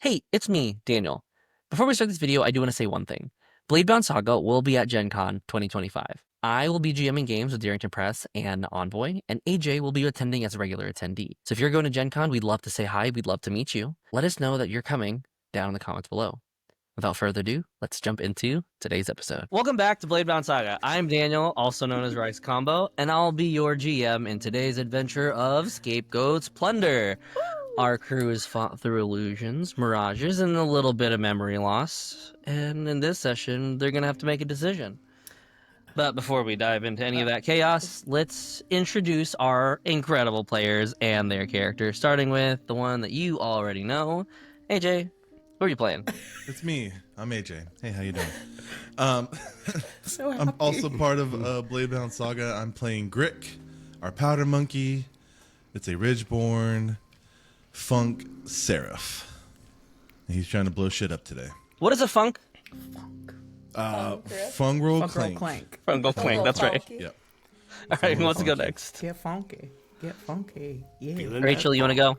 Hey, it's me, Daniel. Before we start this video, I do want to say one thing. BladeBound Saga will be at GenCon 2025. I will be GMing games with Darrington Press and Envoy, and AJ will be attending as a regular attendee. So if you're going to GenCon, we'd love to say hi, we'd love to meet you. Let us know that you're coming down in the comments below. Without further ado, let's jump into today's episode. Welcome back to BladeBound Saga. I'm Daniel, also known as RiceKombo, and I'll be your GM in today's adventure of Scapegoat's Plunder. Our crew has fought through illusions, mirages, and a little bit of memory loss. And in this session, they're going to have to make a decision. But before we dive into any of that chaos, let's introduce our incredible players and their characters, starting with the one that you already know. AJ, who are you playing? It's me. I'm AJ. Hey, how you doing? I'm also part of BladeBound Saga. I'm playing Grick, our powder monkey. It's a Ridgeborn Funk Seraph. And he's trying to blow shit up today. What is a funk? Fungal Clank. Fungal Clank, that's right. Yep. All right, who wants to go next? Get funky. Get funky. Yeah. Rachel, you want to go?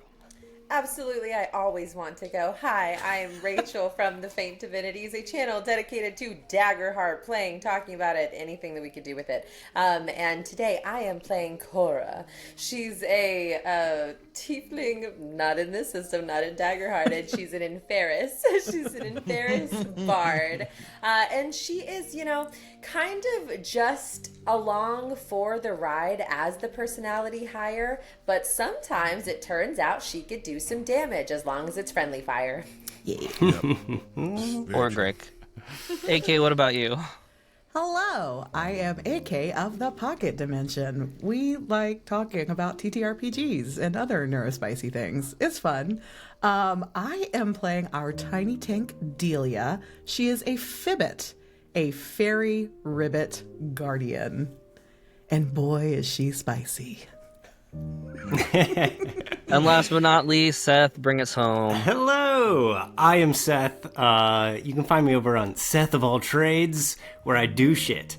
Absolutely, I always want to go. Hi, I am Rachel from the Faint Divinities, a channel dedicated to Daggerheart, playing, talking about it, anything that we could do with it. And today I am playing Kora. She's a tiefling, not in this system, not in Daggerheart, and she's an Inferis. She's an Inferis bard. And she is, you know, kind of just along for the ride as the personality hire, but sometimes it turns out she could do some damage as long as it's friendly fire. Yeah. Or Grick. AK, what about you? Hello, I am AK of the Pocket Dimension. We like talking about TTRPGs and other neurospicy things. It's fun. I am playing our tiny tank, Delia. She is a Fibbit, a fairy ribbit guardian. And boy, is she spicy. And last but not least, Seth, bring us home. Hello, I am Seth. You can find me over on Seth of All Trades, where I do shit.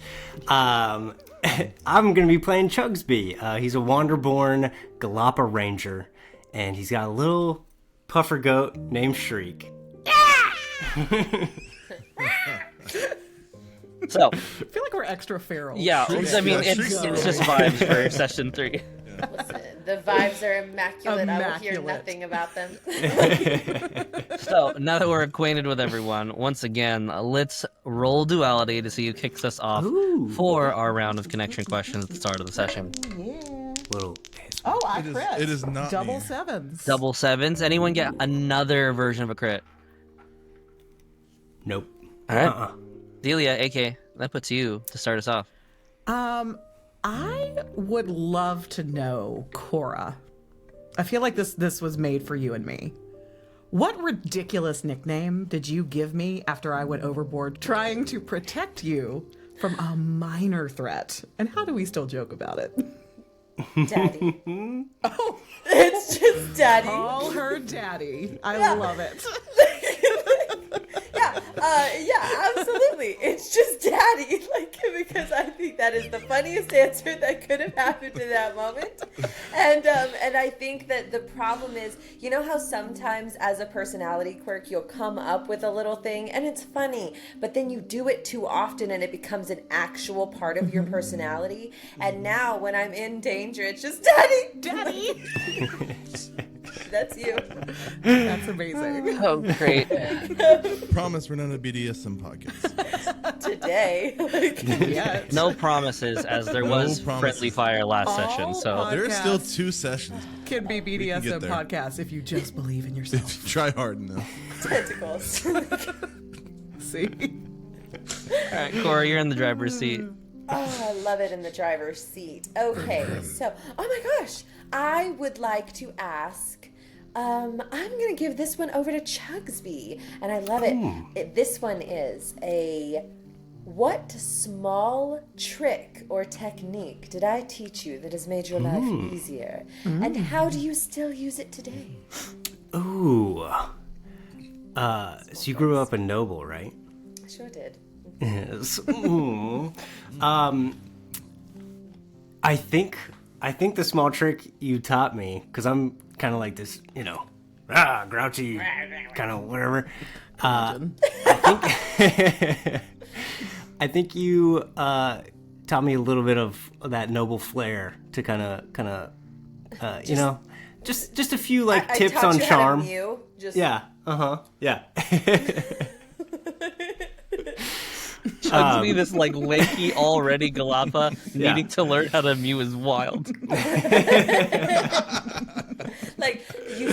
I'm going to be playing Chugsby. He's a Wanderborn Galapa Ranger, and he's got a little puffer goat named Shriek. So, I feel like we're extra feral. yeah, I mean, it's just vibes for session 3. Listen, the vibes are immaculate. I will hear Immaculate. nothing about them. So, now that we're acquainted with everyone, once again, let's roll duality to see who kicks us off for our round of connection questions at the start of the session. Little. Oh, I crit. It is not Double me. sevens. Double sevens. Anyone get another version of a crit? Nope. All right. Delia, AK, that puts you to start us off. I would love to know, Kora. I feel like this was made for you and me. What ridiculous nickname did you give me after I went overboard trying to protect you from a minor threat? And how do we still joke about it? Daddy. Oh, It's just Daddy. call her daddy. I love it. Yeah, absolutely. It's just Daddy, like, because I think that is the funniest answer that could have happened in that moment. And I think that the problem is, you know how sometimes as a personality quirk, you'll come up with a little thing and it's funny, but then you do it too often and it becomes an actual part of your personality. And now when I'm in danger, it's just Daddy. Daddy. That's you. That's amazing. Oh, great. Promise we're not a BDSM podcast. Today. Yes. No promises, as there No was promises. friendly fire last session. So All There's still 2 sessions. Can be can BDSM get there. podcast if you just believe in yourself. If you try hard enough. Tentacles. See? all right, Kora, you're in the driver's seat. Oh, I love it in the driver's seat. Okay, so, oh my gosh, I would like to ask, I'm going to give this one over to Chugsby, and I love it. This one is what small trick or technique did I teach you that has made your life easier? And how do you still use it today? Ooh. So you grew up a noble, right? I sure did. Yes. I think the small trick you taught me, because I'm kind of like this, grouchy, kind of whatever. I think you taught me a little bit of that noble flair to kind of you know, just a few like tips on charm. Yeah. Yeah. Chugsby, this like lanky already Galapa needing to learn how to mew is wild. Like you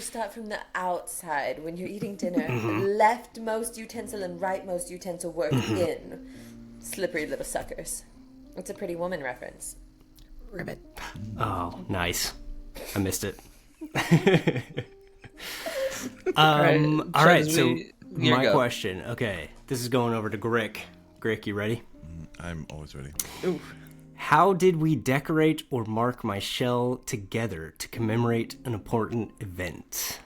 start from the outside when you're eating dinner. Leftmost utensil and rightmost utensil work in. Slippery little suckers. It's a Pretty Woman reference. Ribbit. Oh, nice. I missed it. All right, so my go. question. Okay, this is going over to Grick. Grick, you ready? I'm always ready. Oof. How did we decorate or mark my shell together to commemorate an important event?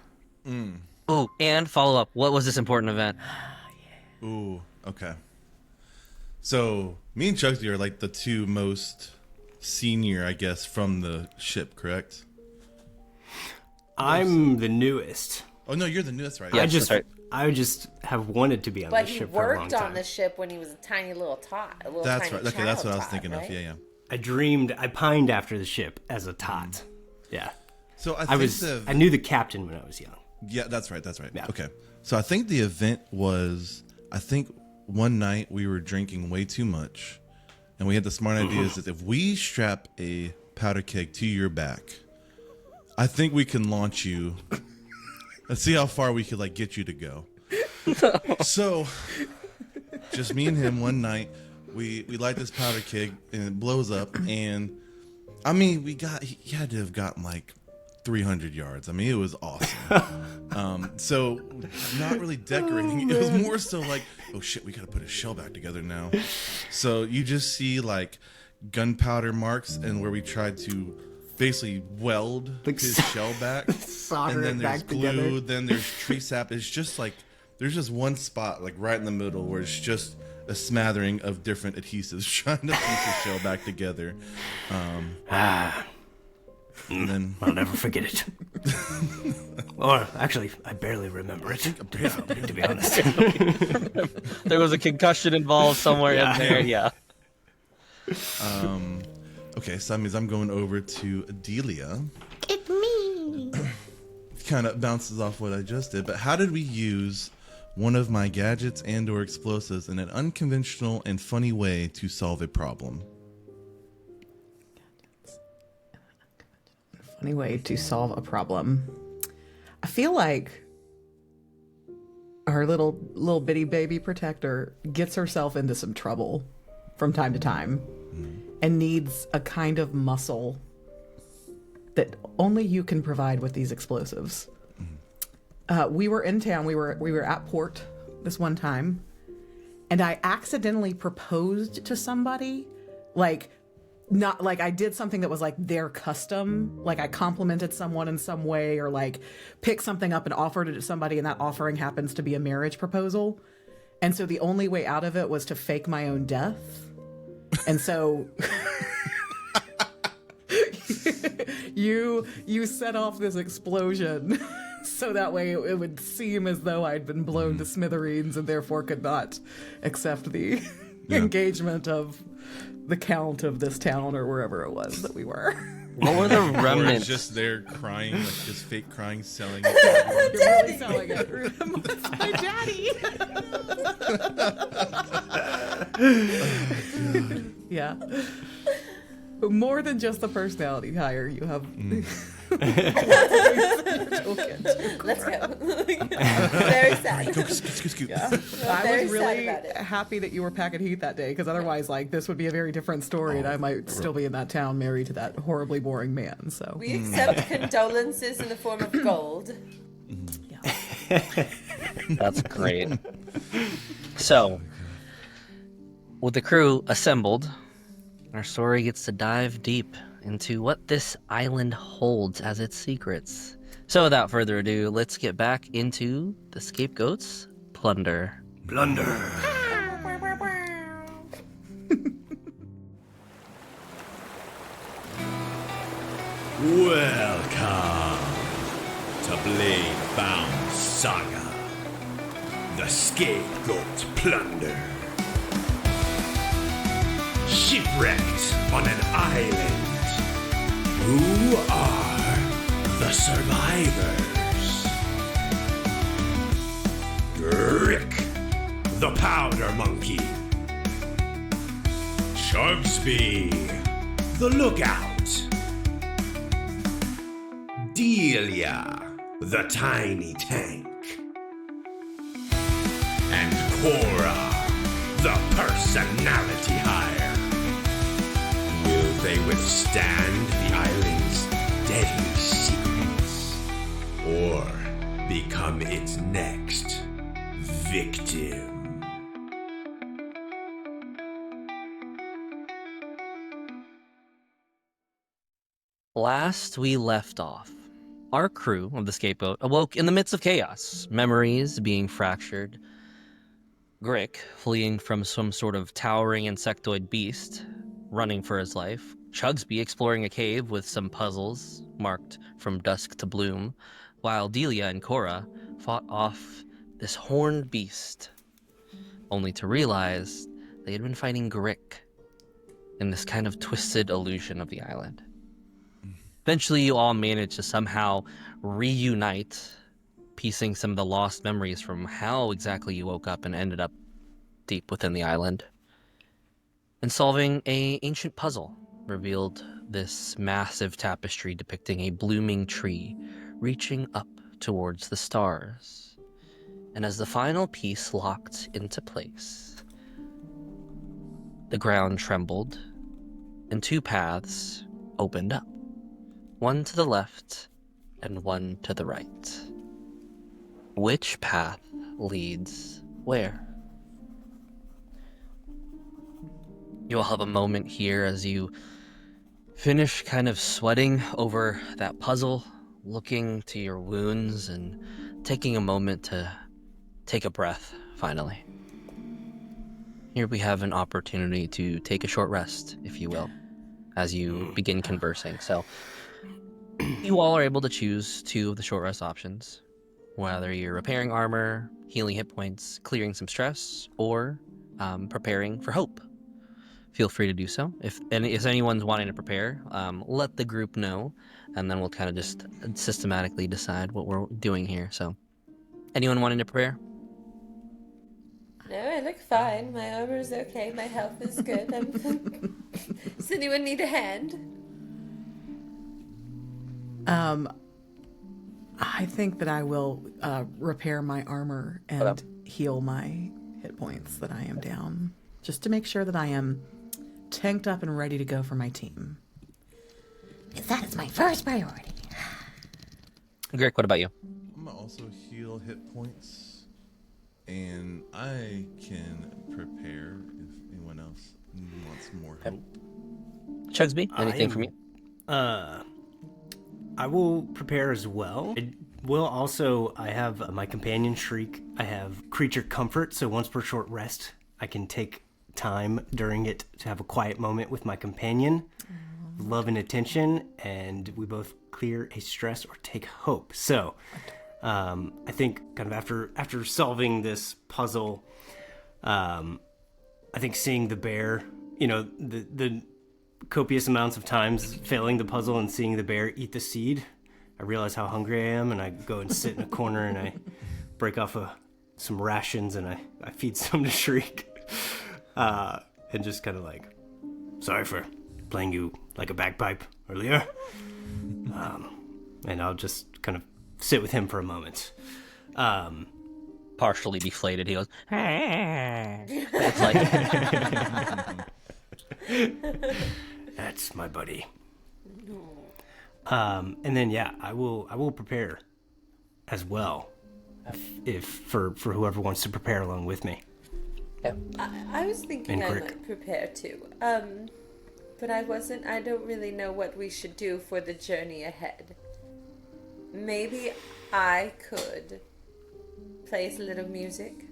Oh, and follow up. What was this important event? Ooh, okay. So me and Chugsby are like the two most senior, I guess, from the ship, correct? I'm the newest. Oh no, you're the newest, right? Yeah, I just have wanted to be on But this he ship for a long worked time. on the ship when he was a tiny little tot. That's right. Okay, that's what I was thinking of. Yeah. I pined after the ship as a tot. Yeah. So I knew the captain when I was young. Yeah, that's right. Yeah. Okay. So I think the event was, one night we were drinking way too much, and we had the smart idea that if we strap a powder keg to your back, I think we can launch you. Let's see how far we could like get you to go. So, just me and him one night, we light this powder keg and it blows up, and I mean he had to have gotten like 300 yards. I mean, it was awesome. So not really decorating. It was more so like, oh shit, we gotta put his shell back together now. So you just see like gunpowder marks and where we tried to basically weld his shell back. Solder and then it there's back glue, together. then there's tree sap. It's just like, there's just one spot like right in the middle where it's just a smattering of different adhesives trying to piece his shell back together. And then I'll never forget it. Or actually, I barely remember it. To be honest. There was a concussion involved somewhere in there. Yeah. okay, so that means I'm going over to Delia. It's me. Kind of bounces off what I just did, but how did we use one of my gadgets and or explosives in an unconventional and funny way to solve a problem? Funny way to solve a problem. I feel like our little bitty baby protector gets herself into some trouble from time to time and needs a kind of muscle that only you can provide with these explosives. We were in town. We were at port this one time, and I accidentally proposed to somebody, like, not like I did something that was like their custom, like I complimented someone in some way, or like picked something up and offered it to somebody, and that offering happens to be a marriage proposal. And so the only way out of it was to fake my own death. And so you set off this explosion so that way it would seem as though I'd been blown to smithereens and therefore could not accept the engagement of the count of this town or wherever it was that we were. What were the Or remnants? just there crying, like just fake crying, selling. You're really selling it. It's my daddy. Yeah. But more than just the personality hire, you have. Let's go. Very sad. Yeah. I was really happy that you were packing heat that day, because otherwise, like, this would be a very different story, and I might still be in that town married to that horribly boring man. So We accept condolences in the form of gold. That's great. So, with the crew assembled, our story gets to dive deep into what this island holds as its secrets. So without further ado, let's get back into the Scapegoat's Plunder. Plunder. Welcome to BladeBound Saga. The Scapegoat Plunder. Shipwrecked on an island. Who are the survivors? Grick, the Powder Monkey. Chugsby, the Lookout. Delia, the Tiny Tank. And Kora, the Personality Hire. Will they withstand the island's deadly secrets? Or become its next victim? Last we left off, our crew of the Scapegoat awoke in the midst of chaos, memories being fractured, Grick fleeing from some sort of towering insectoid beast, running for his life, Chugsby exploring a cave with some puzzles marked from dusk to bloom, while Delia and Kora fought off this horned beast, only to realize they had been fighting Grick in this kind of twisted illusion of the island. Eventually, you all managed to somehow reunite, piecing some of the lost memories from how exactly you woke up and ended up deep within the island. And solving an ancient puzzle revealed this massive tapestry depicting a blooming tree reaching up towards the stars. And as the final piece locked into place, the ground trembled and two paths opened up. One to the left and one to the right. Which path leads where? You'll have a moment here as you finish kind of sweating over that puzzle, looking to your wounds and taking a moment to take a breath, finally. Here we have an opportunity to take a short rest, if you will, as you begin conversing. So, you all are able to choose two of the short rest options, whether you're repairing armor, healing hit points, clearing some stress, or preparing for hope. Feel free to do so. If anyone's wanting to prepare, let the group know, and then we'll kind of just systematically decide what we're doing here. So, anyone wanting to prepare? No, I look fine. My armor's okay. My health is good. Does anyone need a hand? I think that I will repair my armor and heal my hit points that I am down, just to make sure that I am tanked up and ready to go for my team. Because that is my first priority. Grick, what about you? I'm gonna also heal hit points, and I can prepare if anyone else wants more hope. Chugsby, anything from you? I will prepare as well. I have my companion shriek. I have creature comfort, so once per short rest, I can take time during it to have a quiet moment with my companion, love and attention, and we both clear a stress or take hope. So, I think kind of after solving this puzzle, I think seeing the bear, the copious amounts of times failing the puzzle and seeing the bear eat the seed, I realize how hungry I am, and I go and sit in a corner and I break off some rations and I feed some to Shriek, and just kind of like, sorry for playing you like a bagpipe earlier, and I'll just kind of sit with him for a moment. Partially deflated, he goes, it's like... That's my buddy. And then I will prepare as well, if for whoever wants to prepare along with me. I was thinking I might prepare too. But I don't really know what we should do for the journey ahead. Maybe I could play a little music.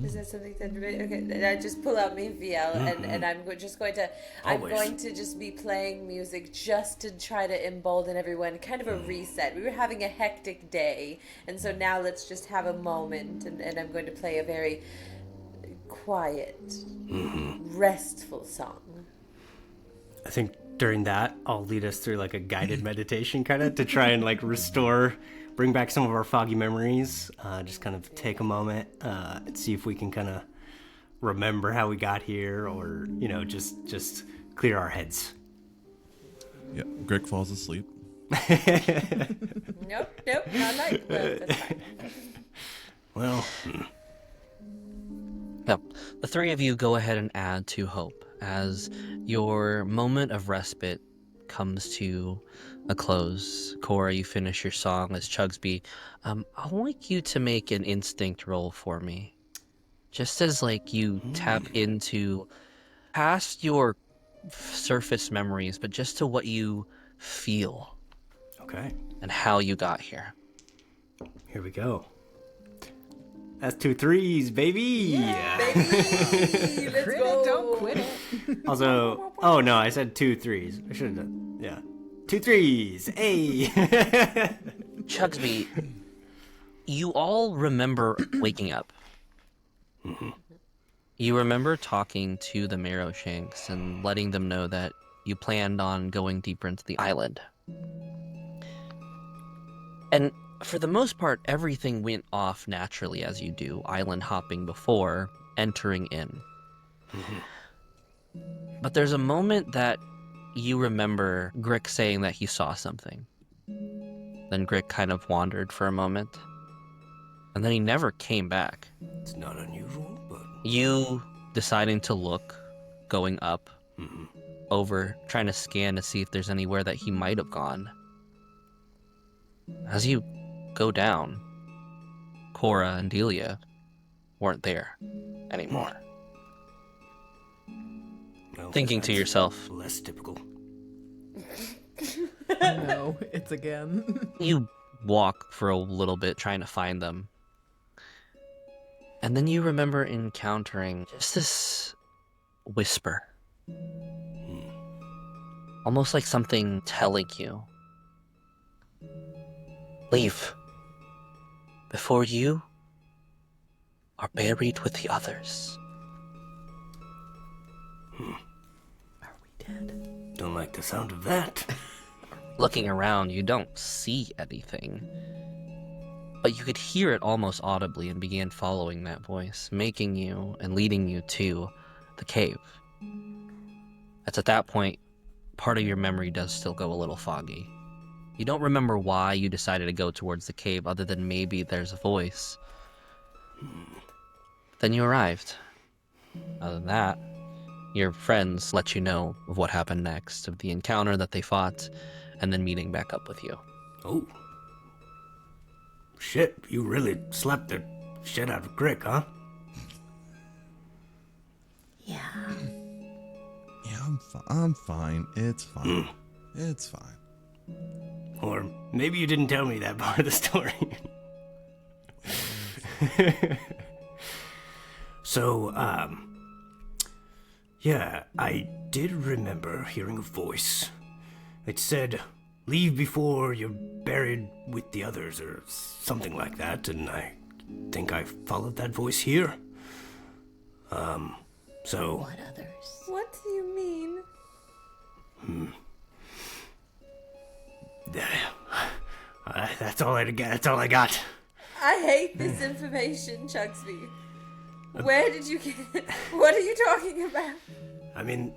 Is that something that okay? I just pull out my VL and I'm just going to just be playing music just to try to embolden everyone. Kind of a reset. We were having a hectic day, and so now let's just have a moment. And I'm going to play a very quiet, restful song. I think during that, I'll lead us through like a guided meditation kind of to try and like bring back some of our foggy memories. Just kind of take a moment and see if we can kind of remember how we got here, or just clear our heads. Yeah, Grick falls asleep. Nope, not like that's fine. Well, Yep. The three of you go ahead and add to hope as your moment of respite comes to a close. Kora, you finish your song as Chugsby. I'd like you to make an instinct roll for me. Just as like you tap into past your surface memories, but just to what you feel. okay. And how you got here. Here we go. That's 2 3s, baby. Baby, let's go. Don't quit it. Also, oh no, I said 2 3s. I should have done. Yeah, 2 3s. Hey. Chugsby, you all remember waking up. You remember talking to the Marrowshanks and letting them know that you planned on going deeper into the island. And for the most part, everything went off naturally as you do, island hopping before entering in. But there's a moment that you remember Grick saying that he saw something. Then Grick kind of wandered for a moment. And then he never came back. It's not unusual, but... You deciding to look, going up, over, trying to scan to see if there's anywhere that he might have gone. As you go down, Kora and Delia weren't there anymore. Well, Thinking to yourself, less typical. No, it's again. you walk for a little bit trying to find them. And then you remember encountering just this whisper. Almost like something telling you, leave before you are buried with the others. Are we dead? Don't like the sound of that. Looking around, you don't see anything. But you could hear it almost audibly and began following that voice, making you and leading you to the cave. It's at that point, part of your memory does still go a little foggy. You don't remember why you decided to go towards the cave other than maybe there's a voice. Then you arrived. Other than that, your friends let you know of what happened next, of the encounter that they fought, and then meeting back up with you. Oh. Shit, you really slapped the shit out of Grick, huh? Yeah. Yeah, I'm fine. It's fine. It's fine. Or maybe you didn't tell me that part of the story. So, yeah, I did remember hearing a voice. It said, leave before you're buried with the others, or something like that, and I think I followed that voice here. So... What others? What do you mean? That's all I got. That's all I got. I hate this information, Chugsby. Where did you get it? What are you talking about? I mean,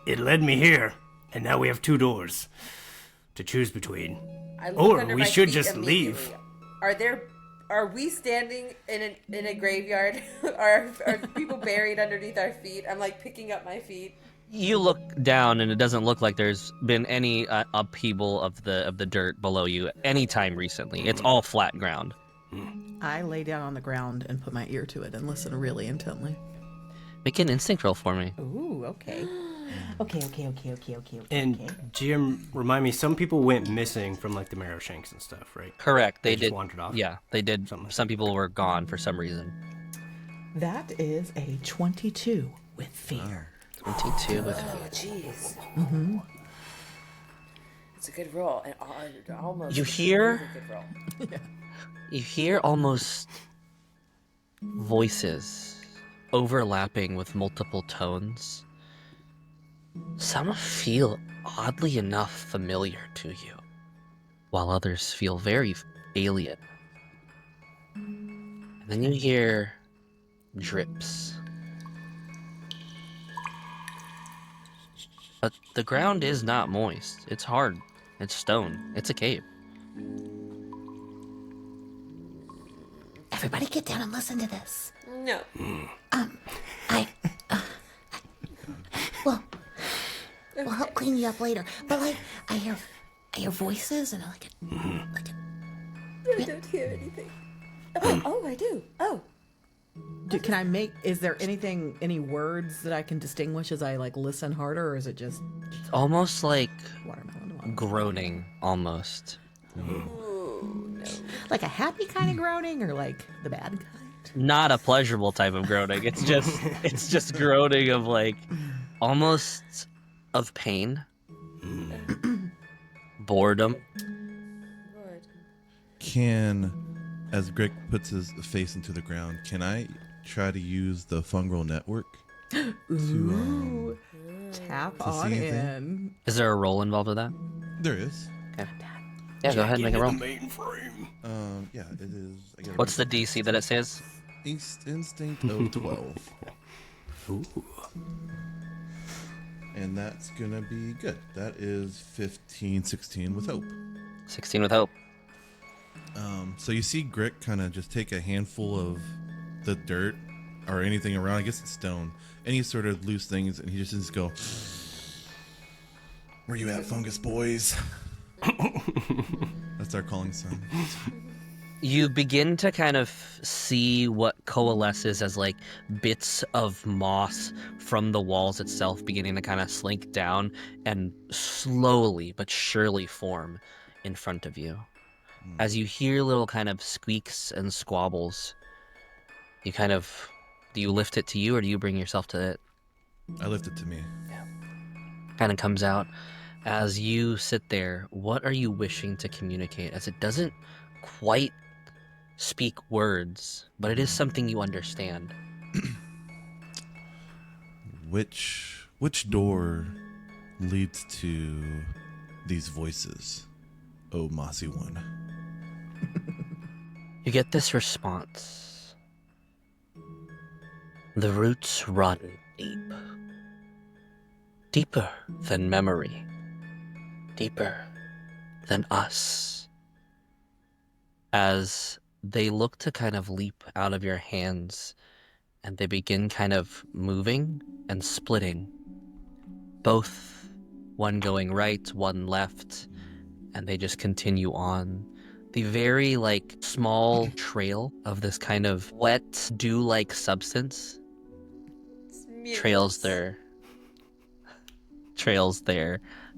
it led me here, and now we have 2 doors to choose between. I look Or under we my should feet just immediately. leave. Are we standing in a graveyard? are people buried underneath our feet? I'm like picking up my feet. You look down, and it doesn't look like there's been any upheaval of the dirt below you anytime recently. It's all flat ground. I lay down on the ground and put my ear to it and listen really intently. Make an instinct roll for me. Ooh, okay. Okay. And GM, remind me, some people went missing from like the Marrowshanks and stuff, right? Correct. They just did. wandered off? Yeah, they did. Something like Some people were gone for some reason. That is a 22 with fear. 22 with Oh, jeez. Mm-hmm. It's a good roll. And almost You hear? a good roll. You hear almost voices overlapping with multiple tones. Some feel oddly enough familiar to you, while others feel very alien. And then you hear drips. But the ground is not moist. It's hard. It's stone. It's a cave. Everybody get down and listen to this. No. We'll help clean you up later. But like, I hear voices and I I don't hear anything. Oh, I do. Oh. Can I make? Is there any words that I can distinguish as I like listen harder, or is it just It's almost like watermelon? groaning, almost. Like a happy kind of groaning, or like the bad kind? Not a pleasurable type of groaning. It's just groaning of like almost of pain, boredom. Lord. As Grick puts his face into the ground, can I try to use the fungal network to Tap to on see anything? in. Is there a roll involved with that? There is. Yeah, go ahead and make a roll. Yeah, it is. I gotta What's the remember. DC that it says? Instinct of 12. And that's gonna be good. That is 15, 16 with hope. 16 with hope. So you see Grick kind of just take a handful of the dirt or anything around, I guess it's stone, any sort of loose things, and he just go, "Where you at, fungus boys?" That's our calling sign. You begin to kind of see what coalesces as like bits of moss from the walls itself beginning to kind of slink down and slowly but surely form in front of you. As you hear little kind of squeaks and squabbles, you kind of, do you lift it to you or do you bring yourself to it? I lift it to me. Kind of comes out. As you sit there, what are you wishing to communicate? As it doesn't quite speak words, but it is something you understand. Which door leads to these voices, oh mossy one? You get this response. The roots run deep. Deeper than memory. Deeper than us. As they look to kind of leap out of your hands and they begin kind of moving and splitting. Both, one going right, one left, and they just continue on. The very like small trail of this kind of wet dew-like substance trails their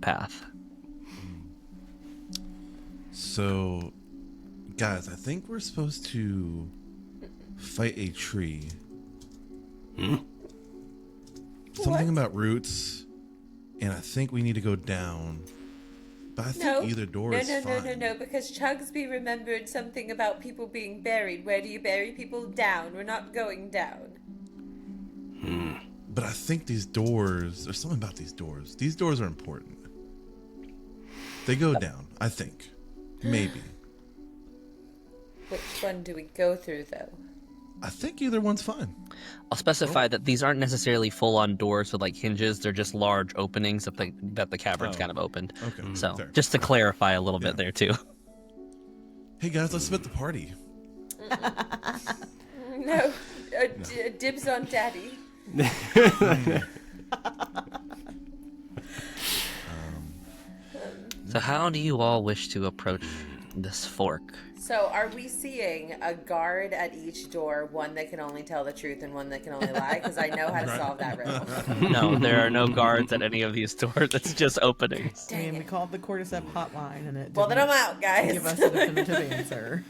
path. So, guys, I think we're supposed to fight a tree. Something about roots, and I think we need to go down. But I think either door is fine. No, because Chugsby remembered something about people being buried. Where do you bury people? Down. We're not going down. But I think these doors, there's something about these doors. These doors are important. They go down, I think. Maybe. Which one do we go through, though? I think either one's fine. I'll specify that these aren't necessarily full-on doors with like hinges. They're just large openings that the cavern's kind of opened. Okay. So fair. just to clarify a little bit there too. Hey guys, let's split the party. No. Dibs on Daddy. So how do you all wish to approach this fork? So are we seeing a guard at each door, one that can only tell the truth and one that can only lie? Because I know how to solve that riddle. No, there are no guards at any of these doors. It's just openings. I mean, we called the Cordyceps hotline, and it Well, then I'm out, guys. give us a definitive answer.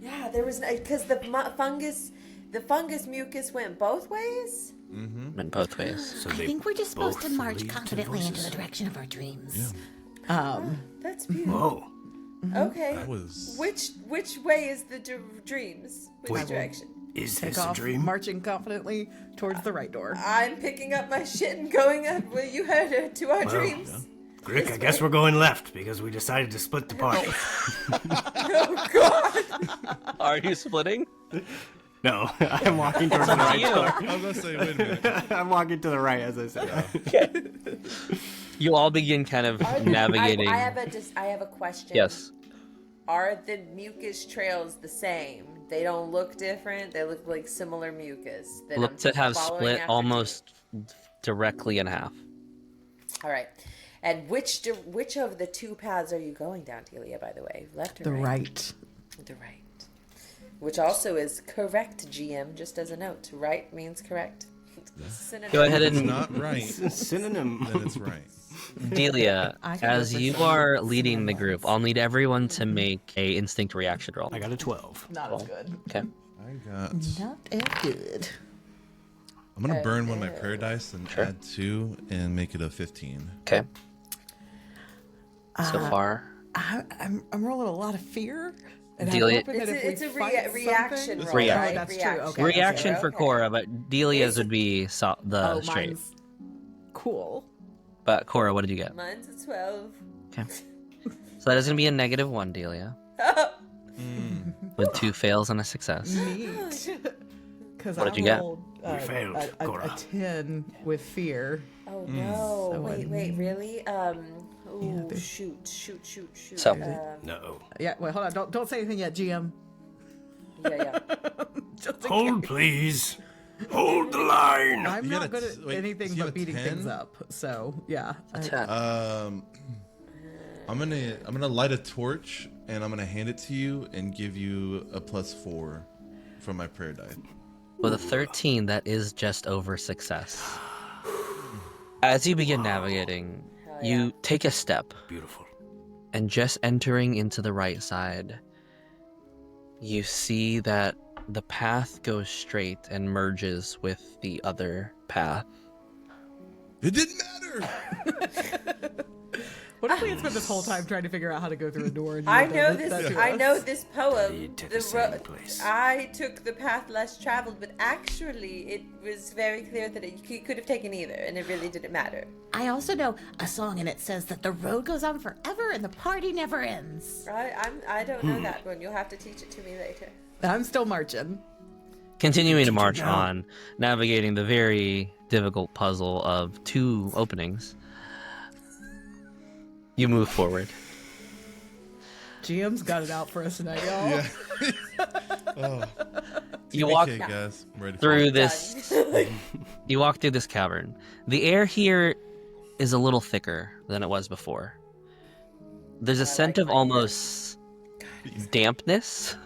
Yeah, there was because the fungus the fungus mucus went both ways? In both ways. So I they think we're just supposed to both march lead to confidently into the voices? direction of our dreams. That's beautiful. Whoa. Okay. That was. Which way is the dreams? Which Wait. direction? Is Take this a off, dream? marching confidently towards the right door. I'm picking up my shit and going up. Well, you heard it, to our dreams. Grick, I guess we're going left because we decided to split the party. Oh God! Are you splitting? No, I'm walking towards the right door. I was gonna say, wait a minute. I'm walking to the right, as I said. You all begin kind of navigating. I have a question. Yes. Are the mucus trails the same? They don't look different. They look like similar mucus. That Look I'm to have following split after almost directly in half. All right. And which of the two paths are you going down, Delia, by the way? Left or The right? right. The right. Which also is correct, GM, just as a note. Right means correct. Synonym. Go ahead It's and not right. Synonym. Then it's right. Delia, I can as go for you some are leading the ones. group, I'll need everyone to make a instinct reaction roll. I got a 12. Not as good. Okay. I got. Not as good. I'm gonna burn one of my prayer dice and add 2 and make it a 15. Okay. So far, I'm rolling a lot of fear. And Delia- I'm hoping that if we It's a fight reaction something- roll, Reaction. right? Oh, that's true. Okay. reaction for Okay. Kora, but Delia's would be the Oh, straight. mine's cool. But Kora, what did you get? Mine's a 12. Okay. So that is going to be a -1, Delia. With 2 fails and a success. Neat. Because What I did you get? rolled We failed, a Kora. 10 with fear. Oh no! So wait, really? Ooh, there's- shoot! So- No. Yeah, wait, hold on. Don't say anything yet, GM. Yeah. Just in Hold, case. please. Hold the line. I'm You not got a good at wait, anything so you but have a beating 10? things up. So yeah. 10. I'm gonna light a torch and I'm gonna hand it to you and give you a +4 from my prayer die. With a 13, that is just over success. As you begin navigating, you take a step, Beautiful. and just entering into the right side, you see that the path goes straight and merges with the other path. It didn't matter. What if we had spent this whole time trying to figure out how to go through a door? And you I had know done this. that to I us? know this poem. Lead to the same place. I took the path less traveled, but actually, it was very clear that you could have taken either, and it really didn't matter. I also know a song and it says that the road goes on forever and the party never ends. I don't know that one. You'll have to teach it to me later. I'm still marching. Continuing to march now. on, navigating the very difficult puzzle of 2 openings, you move forward. GM's got it out for us tonight, y'all. Oh, You walk okay, guys. I'm ready for through it. this. You walk through this cavern. The air here is a little thicker than it was before. There's a scent of almost dampness,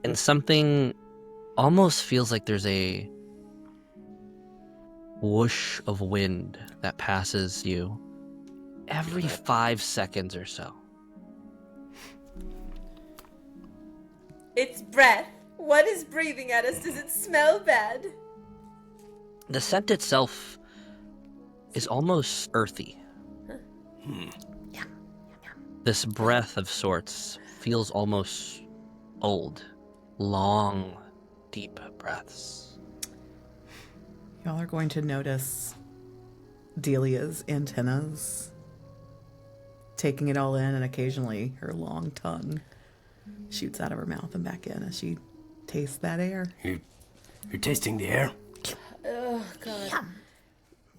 and something almost feels like there's a whoosh of wind that passes you every 5 seconds or so. It's breath. What is breathing at us? Does it smell bad? The scent itself is almost earthy. This breath of sorts feels almost old. Long, deep breaths. Y'all are going to notice Delia's antennas taking it all in, and occasionally her long tongue shoots out of her mouth and back in as she tastes that air. You're tasting the air? Oh God.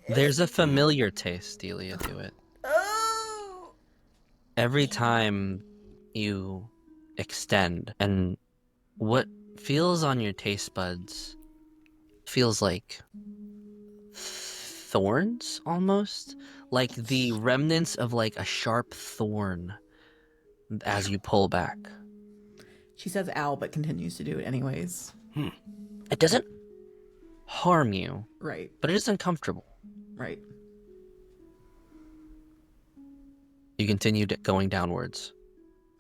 There's a familiar taste, Delia, to it. Oh. Every time you extend, and what feels on your taste buds feels like thorns almost, like the remnants of like a sharp thorn as you pull back. She says ow, but continues to do it anyways. It doesn't harm you, Right, but it is uncomfortable. right. You continue going downwards,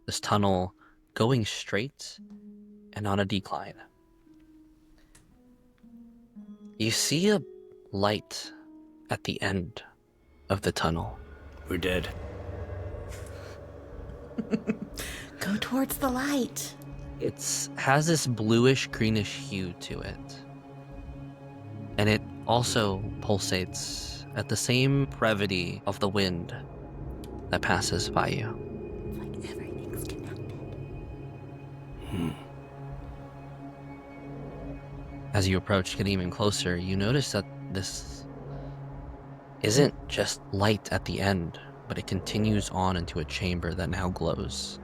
this tunnel going straight and on a decline. You see a light at the end of the tunnel. We're dead. Go towards the light. It has this bluish greenish hue to it. And it also pulsates at the same brevity of the wind that passes by you. Like everything's connected. As you approach, getting even closer, you notice that this isn't just light at the end, but it continues on into a chamber that now glows.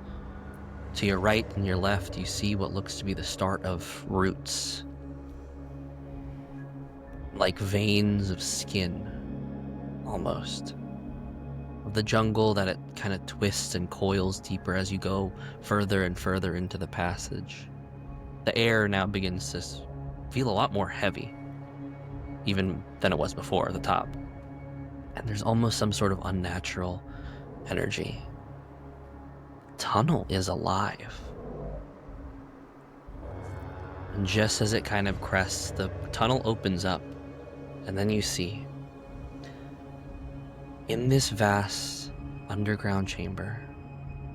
To your right and your left, you see what looks to be the start of roots. Like veins of skin, almost. Of the jungle that it kind of twists and coils deeper as you go further and further into the passage. The air now begins to feel a lot more heavy, even than it was before at the top. And there's almost some sort of unnatural energy. Tunnel is alive. And just as it kind of crests, the tunnel opens up, and then you see, in this vast underground chamber,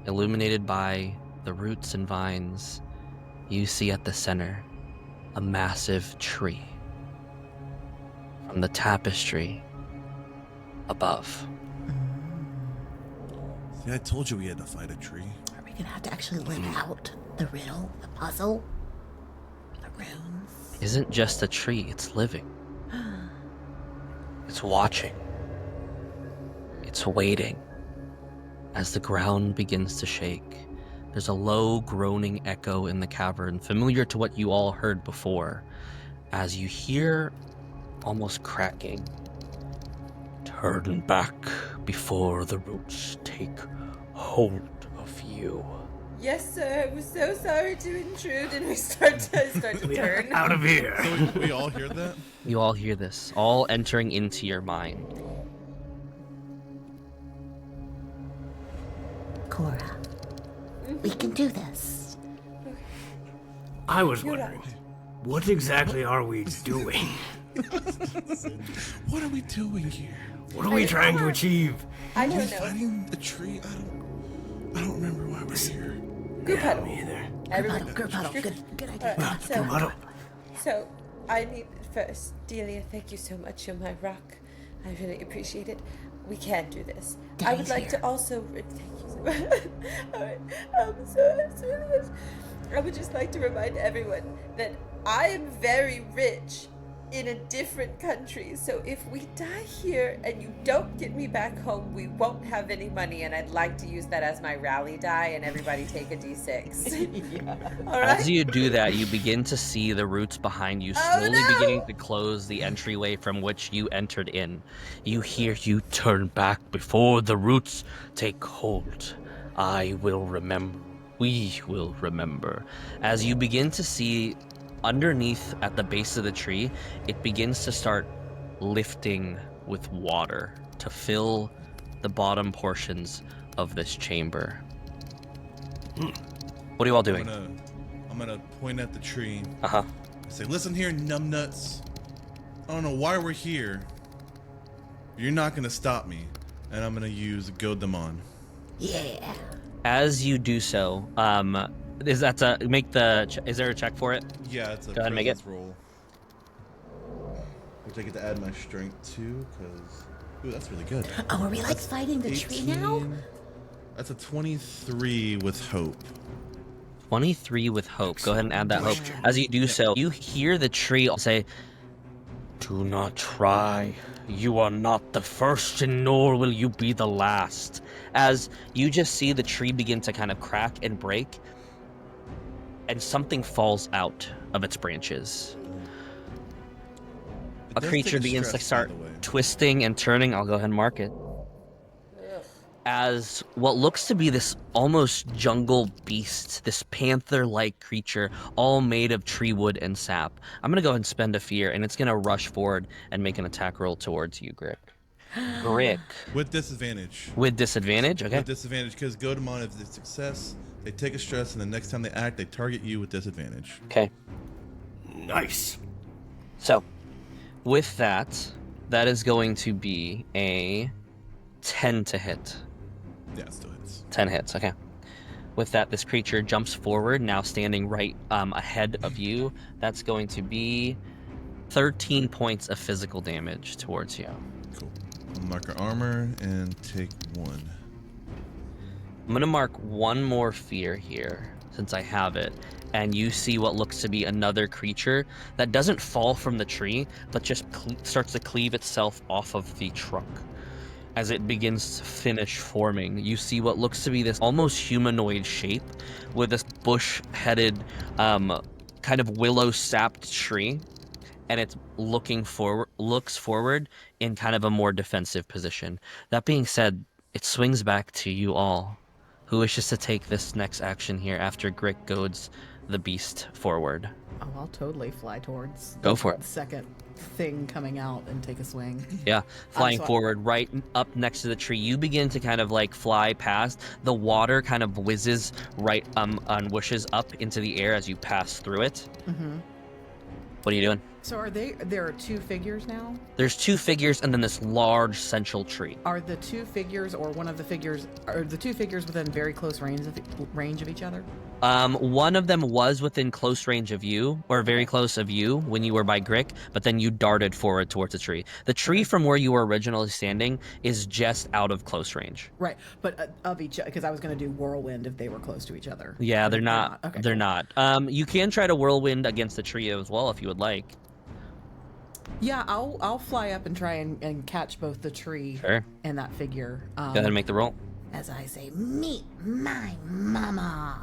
illuminated by the roots and vines, you see at the center a massive tree. From the tapestry above. See, I told you we had to fight a tree. Are we gonna have to actually live out the riddle, the puzzle, the runes? Isn't just a tree, it's living. It's watching. It's waiting. As the ground begins to shake, there's a low groaning echo in the cavern, familiar to what you all heard before, as you hear almost cracking. Turn back before the roots take hold of you. Yes, sir. We're so sorry to intrude, and we start to turn. Out of here. So we all hear that? You all hear this, all entering into your mind. Kora, we can do this. I was wondering, what exactly are we doing? What are we doing here? What are we trying to achieve? I don't know. Fighting the tree? I don't remember why we're here. Group huddle. Me either. Everyone. Group huddle. Good idea. So, I need first, Delia, thank you so much. You're my rock. I really appreciate it. We can do this. I would Daddy's like here. to also thank you so much. All right. So I would just like to remind everyone that I am very rich in a different country. So if we die here and you don't get me back home, we won't have any money, and I'd like to use that as my rally die, and everybody take a d6. All right. As you do that, you begin to see the roots behind you slowly beginning to close the entryway from which you entered in. You hear you turn back before the roots take hold. I will remember. We will remember. As you begin to see underneath at the base of the tree, it begins to start lifting with water to fill the bottom portions of this chamber. What are you all doing? I'm gonna point at the tree. Uh-huh. I say, listen here, numbnuts. I don't know why we're here. You're not gonna stop me. And I'm gonna use Goad Them On. Yeah. As you do so, is that to make the? Is there a check for it? Yeah, it's a Go ahead and make it. presence roll. Which I get to add my strength to, because... Ooh, that's really good. Oh, are we like fighting the tree now? 18. That's a 23 with hope. 23 with hope. Go ahead and add that hope. As you do so, you hear the tree say, "Do not try. You are not the first, and nor will you be the last." As you just see the tree begin to kind of crack and break, and something falls out of its branches. It A does creature take begins to stress, start by the way. twisting and turning. I'll go ahead and mark it. As what looks to be this almost jungle beast, this panther-like creature, all made of tree wood and sap. I'm going to go ahead and spend a fear, and it's going to rush forward and make an attack roll towards you, Grick. Grick. With disadvantage. With disadvantage, okay? With disadvantage, because Goad Them On is a success. They take a stress, and the next time they act, they target you with disadvantage. Okay. Nice. So, With that, that is going to be a 10 to hit. Yeah, it still hits. 10 hits, okay. With that, this creature jumps forward, now standing right ahead of you. That's going to be 13 points of physical damage towards you. Cool. I'll mark our armor and take 1. I'm going to mark one more fear here, since I have it. And you see what looks to be another creature that doesn't fall from the tree, but just starts to cleave itself off of the trunk. As it begins to finish forming, you see what looks to be this almost humanoid shape with this bush-headed, kind of willow-sapped tree, and it's looks forward in kind of a more defensive position. That being said, it swings back to you all. Who wishes to take this next action here after Grick goads the beast forward? Oh, I'll totally fly towards. Go for it. The second thing coming out and take a swing. Yeah, flying forward right up next to the tree. You begin to kind of like fly past. The water kind of whizzes right and whooshes up into the air as you pass through it. Mm-hmm. What are you doing? So there are 2 figures now? There's 2 figures and then this large central tree. Are the 2 figures or one of the figures, are the 2 figures within very close range of each other? One of them was within close range of you, or very close of you when you were by Grick, but then you darted forward towards the tree. The tree from where you were originally standing is just out of close range. Right, but of each, because I was going to do whirlwind if they were close to each other. Yeah, they're not. Okay, they're cool. not. You can try to whirlwind against the tree as well if you would like. Yeah, I'll fly up and try and catch both the tree and that figure. Go ahead and make the roll. As I say, meet my mama.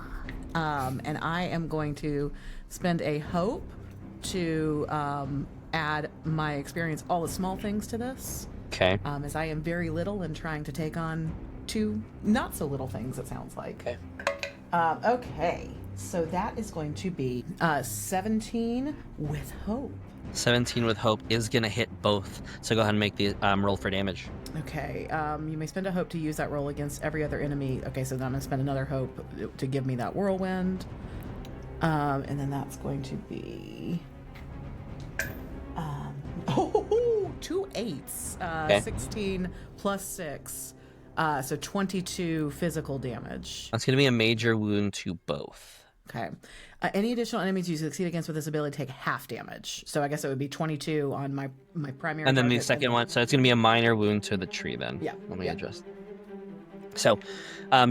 And I am going to spend a hope to add my experience, all the small things to this. Okay. As I am very little and trying to take on 2 not so little things, it sounds like. Okay. Okay, so that is going to be 17 with hope. 17 with hope is going to hit both. So go ahead and make the roll for damage. Okay, you may spend a hope to use that roll against every other enemy. Okay, so then I'm going to spend another hope to give me that whirlwind. And then that's going to be... 2 8s. Okay. 16 plus 6. So 22 physical damage. That's going to be a major wound to both. Okay. Any additional enemies you succeed against with this ability take half damage. So I guess it would be 22 on my primary. And then the target, second one, so it's going to be a minor wound to the tree then. Yeah. Let me adjust. So,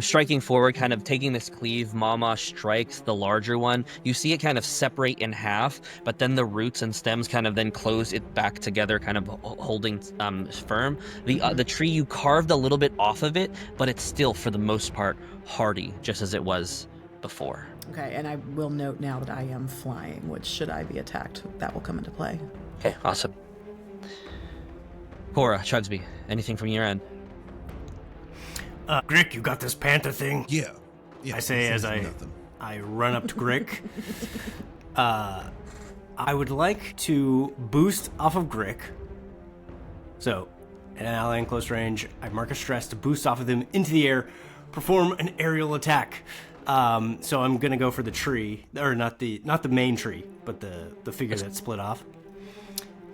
striking forward, kind of taking this cleave, Mama strikes the larger one. You see it kind of separate in half, but then the roots and stems kind of then close it back together, kind of holding firm. The tree, you carved a little bit off of it, but it's still, for the most part, hardy, just as it was before. Okay, and I will note now that I am flying, which should I be attacked, that will come into play. Okay, awesome. Kora, Chugsby, anything from your end? Grick, you got this panther thing? Yeah. I say as I run up to Grick. I would like to boost off of Grick. So, in an ally in close range, I mark a stress to boost off of them into the air, perform an aerial attack. So I'm gonna go for the tree, or not the main tree, but the figure that split off.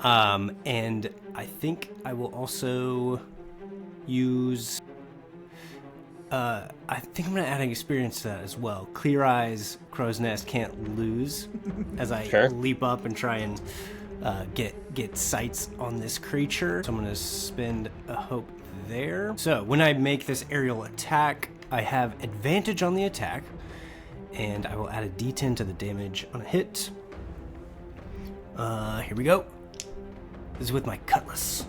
And I think I will also use. I think I'm gonna add an experience to that as well. Clear Eyes, Crow's Nest can't lose, as I leap up and try and get sights on this creature. So I'm gonna spend a hope there. So when I make this aerial attack, I have advantage on the attack, and I will add a d10 to the damage on a hit. Here we go. This is with my cutlass.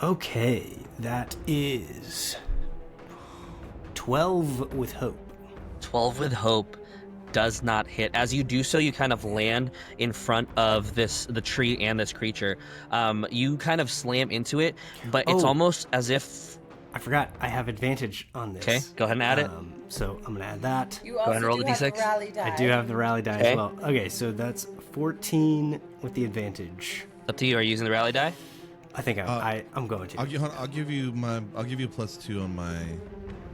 Okay, that is 12 with hope. 12 with hope does not hit. As you do so, you kind of land in front of the tree and this creature. You kind of slam into it, but it's almost as if... I forgot, I have advantage on this. Okay, go ahead and add it. So I'm gonna add that. You Go ahead and roll the have d6. rally die. I do have the rally die Okay. as well. Okay, so that's 14 with the advantage. Up to you. Are you using the rally die? I think I'm going to. I'll give you +2 on my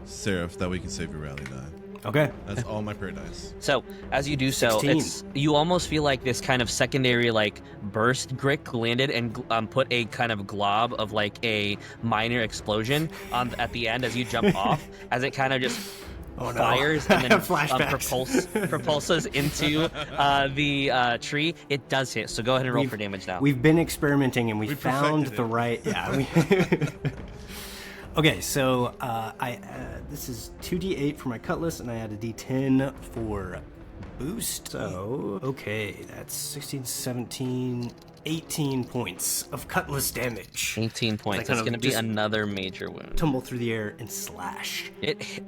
Seraph. That way you can save your rally die. Okay. That's all my prayer dice. So as you do so, 16. you almost feel like this kind of secondary like burst. Grick landed and put a kind of glob of like a minor explosion on at the end as you jump off, as it kind of just fires and then propulses into the tree. It does hit. So go ahead and roll for damage now. We've been experimenting and we found perfected the it. right. Yeah. Okay, so this is 2d8 for my cutlass, and I add a d10 for boost. So, okay, that's 16, 17, 18 points of cutlass damage. 18 points. That's going to be another major wound. Tumble through the air and slash.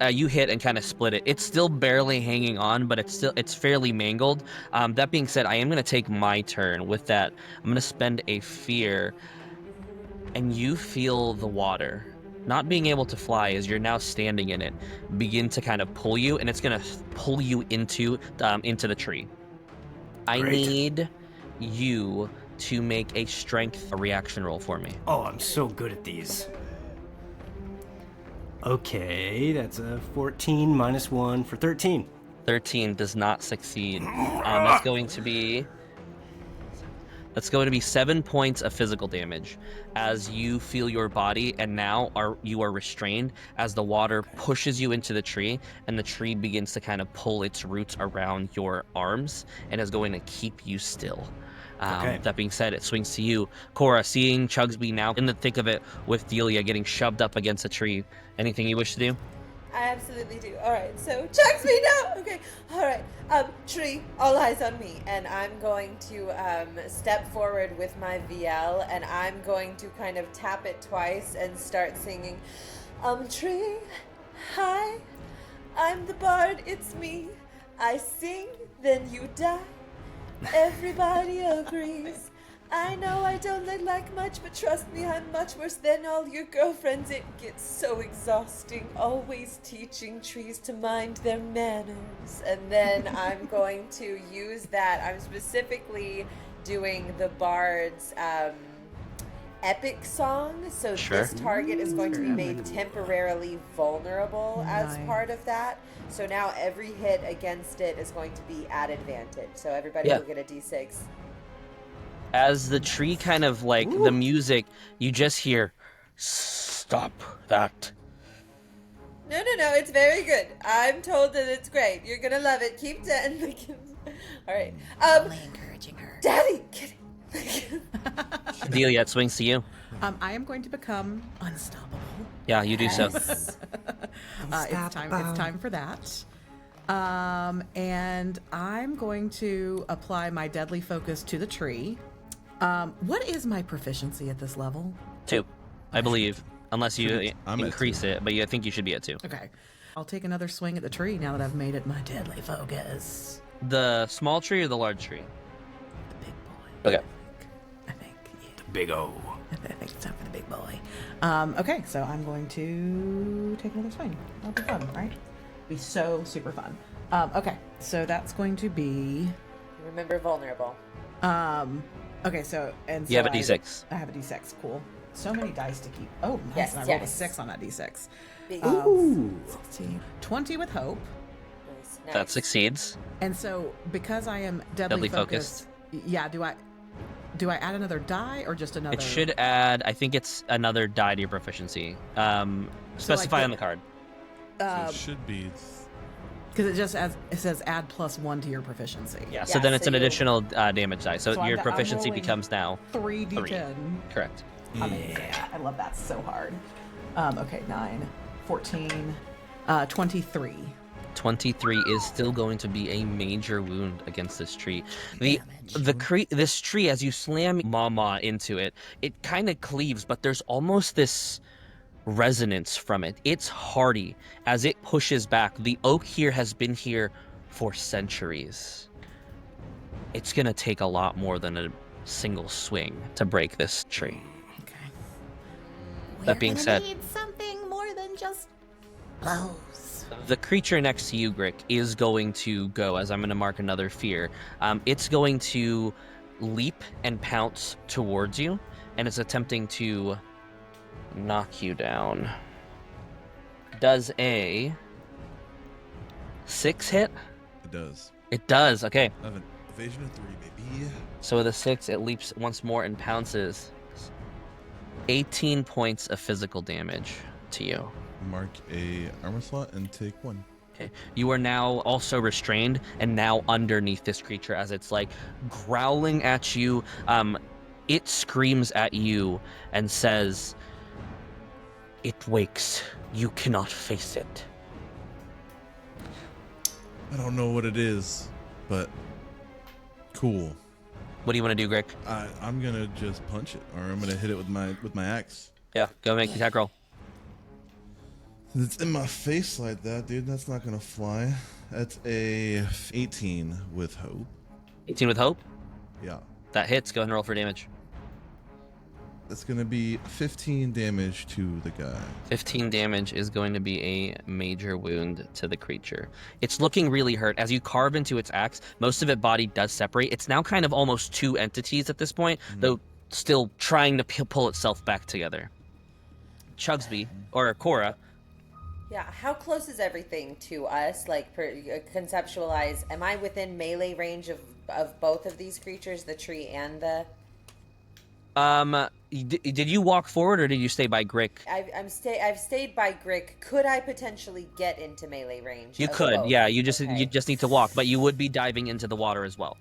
You hit and kind of split it. It's still barely hanging on, but it's fairly mangled. That being said, I am going to take my turn. With that, I'm going to spend a fear, and you feel the water. Not being able to fly as you're now standing in it, begin to kind of pull you, and it's gonna pull you into the tree. I need you to make a strength reaction roll for me. Oh, I'm so good at these. Okay, that's a 14 minus 1 for 13. 13 does not succeed. That's going to be 7 points of physical damage as you feel your body, and now you are restrained as the water pushes you into the tree, and the tree begins to kind of pull its roots around your arms and is going to keep you still. That being said, it swings to you. Kora, seeing Chugsby now in the thick of it with Delia getting shoved up against a tree. Anything you wish to do? I absolutely do. All right, so Chugsby, no! Okay, all right. Tree, all eyes on me. And I'm going to step forward with my VL, and I'm going to kind of tap it twice and start singing, Tree, hi, I'm the bard, it's me. I sing, then you die. Everybody agrees. I know I don't look like much, but trust me, I'm much worse than all your girlfriends. It gets so exhausting, always teaching trees to mind their manners. And then I'm going to use that. I'm specifically doing the bard's epic song. So this target is going to be made temporarily vulnerable as part of that. So now every hit against it is going to be at advantage. So everybody will get a d6. As the tree kind of like the music, you just hear, stop that. No, it's very good. I'm told that it's great. You're gonna love it. Keep doing. All right. Only encouraging her. Daddy, get it. Delia, it swings to you. I am going to become unstoppable. Yeah, you do so. It's time for that. And I'm going to apply my deadly focus to the tree. What is my proficiency at this level? 2, I believe, unless you I'm at increase 2. it, but I think you should be at 2. Okay. I'll take another swing at the tree now that I've made it my deadly focus. The small tree or the large tree? The big boy. Okay. I think, yeah. The big O. I think it's time for the big boy. Okay, so I'm going to take another swing. That'll be fun, right? Be so super fun. Okay, so that's going to be... Remember, vulnerable. Okay, so... You have a D6. I have a D6, cool. So many dice to keep. Oh, nice. Yes, And I rolled a yes. 6 on that D6. Big. 16, 20 with hope. Nice. That succeeds. And so, because I am deadly focused, yeah, do I add another die or just another? It should add, I think it's another die to your proficiency. Specify on the card. So it should be. Because it says add +1 to your proficiency. Yeah, so then it's so an you- additional damage die. So So your I'm proficiency rolling becomes now 3d10. correct. Amazing. I love that so hard. Okay, 9, 14, 23. 23 is still going to be a major wound against this tree. This tree, as you slam Mama into it, it kind of cleaves, but there's almost this resonance from it. It's hardy as it pushes back. The oak here has been here for centuries. It's gonna take a lot more than a single swing to break this tree. Okay. That being said, need something more than just blows. the creature next to you, Grick, is going to go, as I'm going to mark another fear. It's going to leap and pounce towards you, and it's attempting to knock you down. Does a 6 hit? It does. It does. Okay. I have an evasion of 3, baby. So with a 6, it leaps once more and pounces. 18 points of physical damage to you. Mark a armor slot and take 1. Okay. You are now also restrained and now underneath this creature as it's like growling at you. It screams at you and says, "It wakes. You cannot face it." I don't know what it is, but cool. What do you want to do, Grick? I'm gonna just punch it, or I'm gonna hit it with my axe. Yeah, go make the attack roll. It's in my face like that, dude. That's not gonna fly. That's a 18 with hope. 18 with hope? Yeah. That hits. Go ahead and roll for damage. That's gonna be 15 damage to the guy. 15 damage is going to be a major wound to the creature. It's looking really hurt. As you carve into its axe, most of its body does separate. It's now kind of almost 2 entities at this point, though still trying to pull itself back together. Chugsby, or Kora. Yeah, how close is everything to us? Like, conceptualize, am I within melee range of both of these creatures, the tree and the... Did you walk forward or did you stay by Grick? I've stayed by Grick. Could I potentially get into melee range? You of could, both? yeah. You just Okay. need to walk, but you would be diving into the water as well.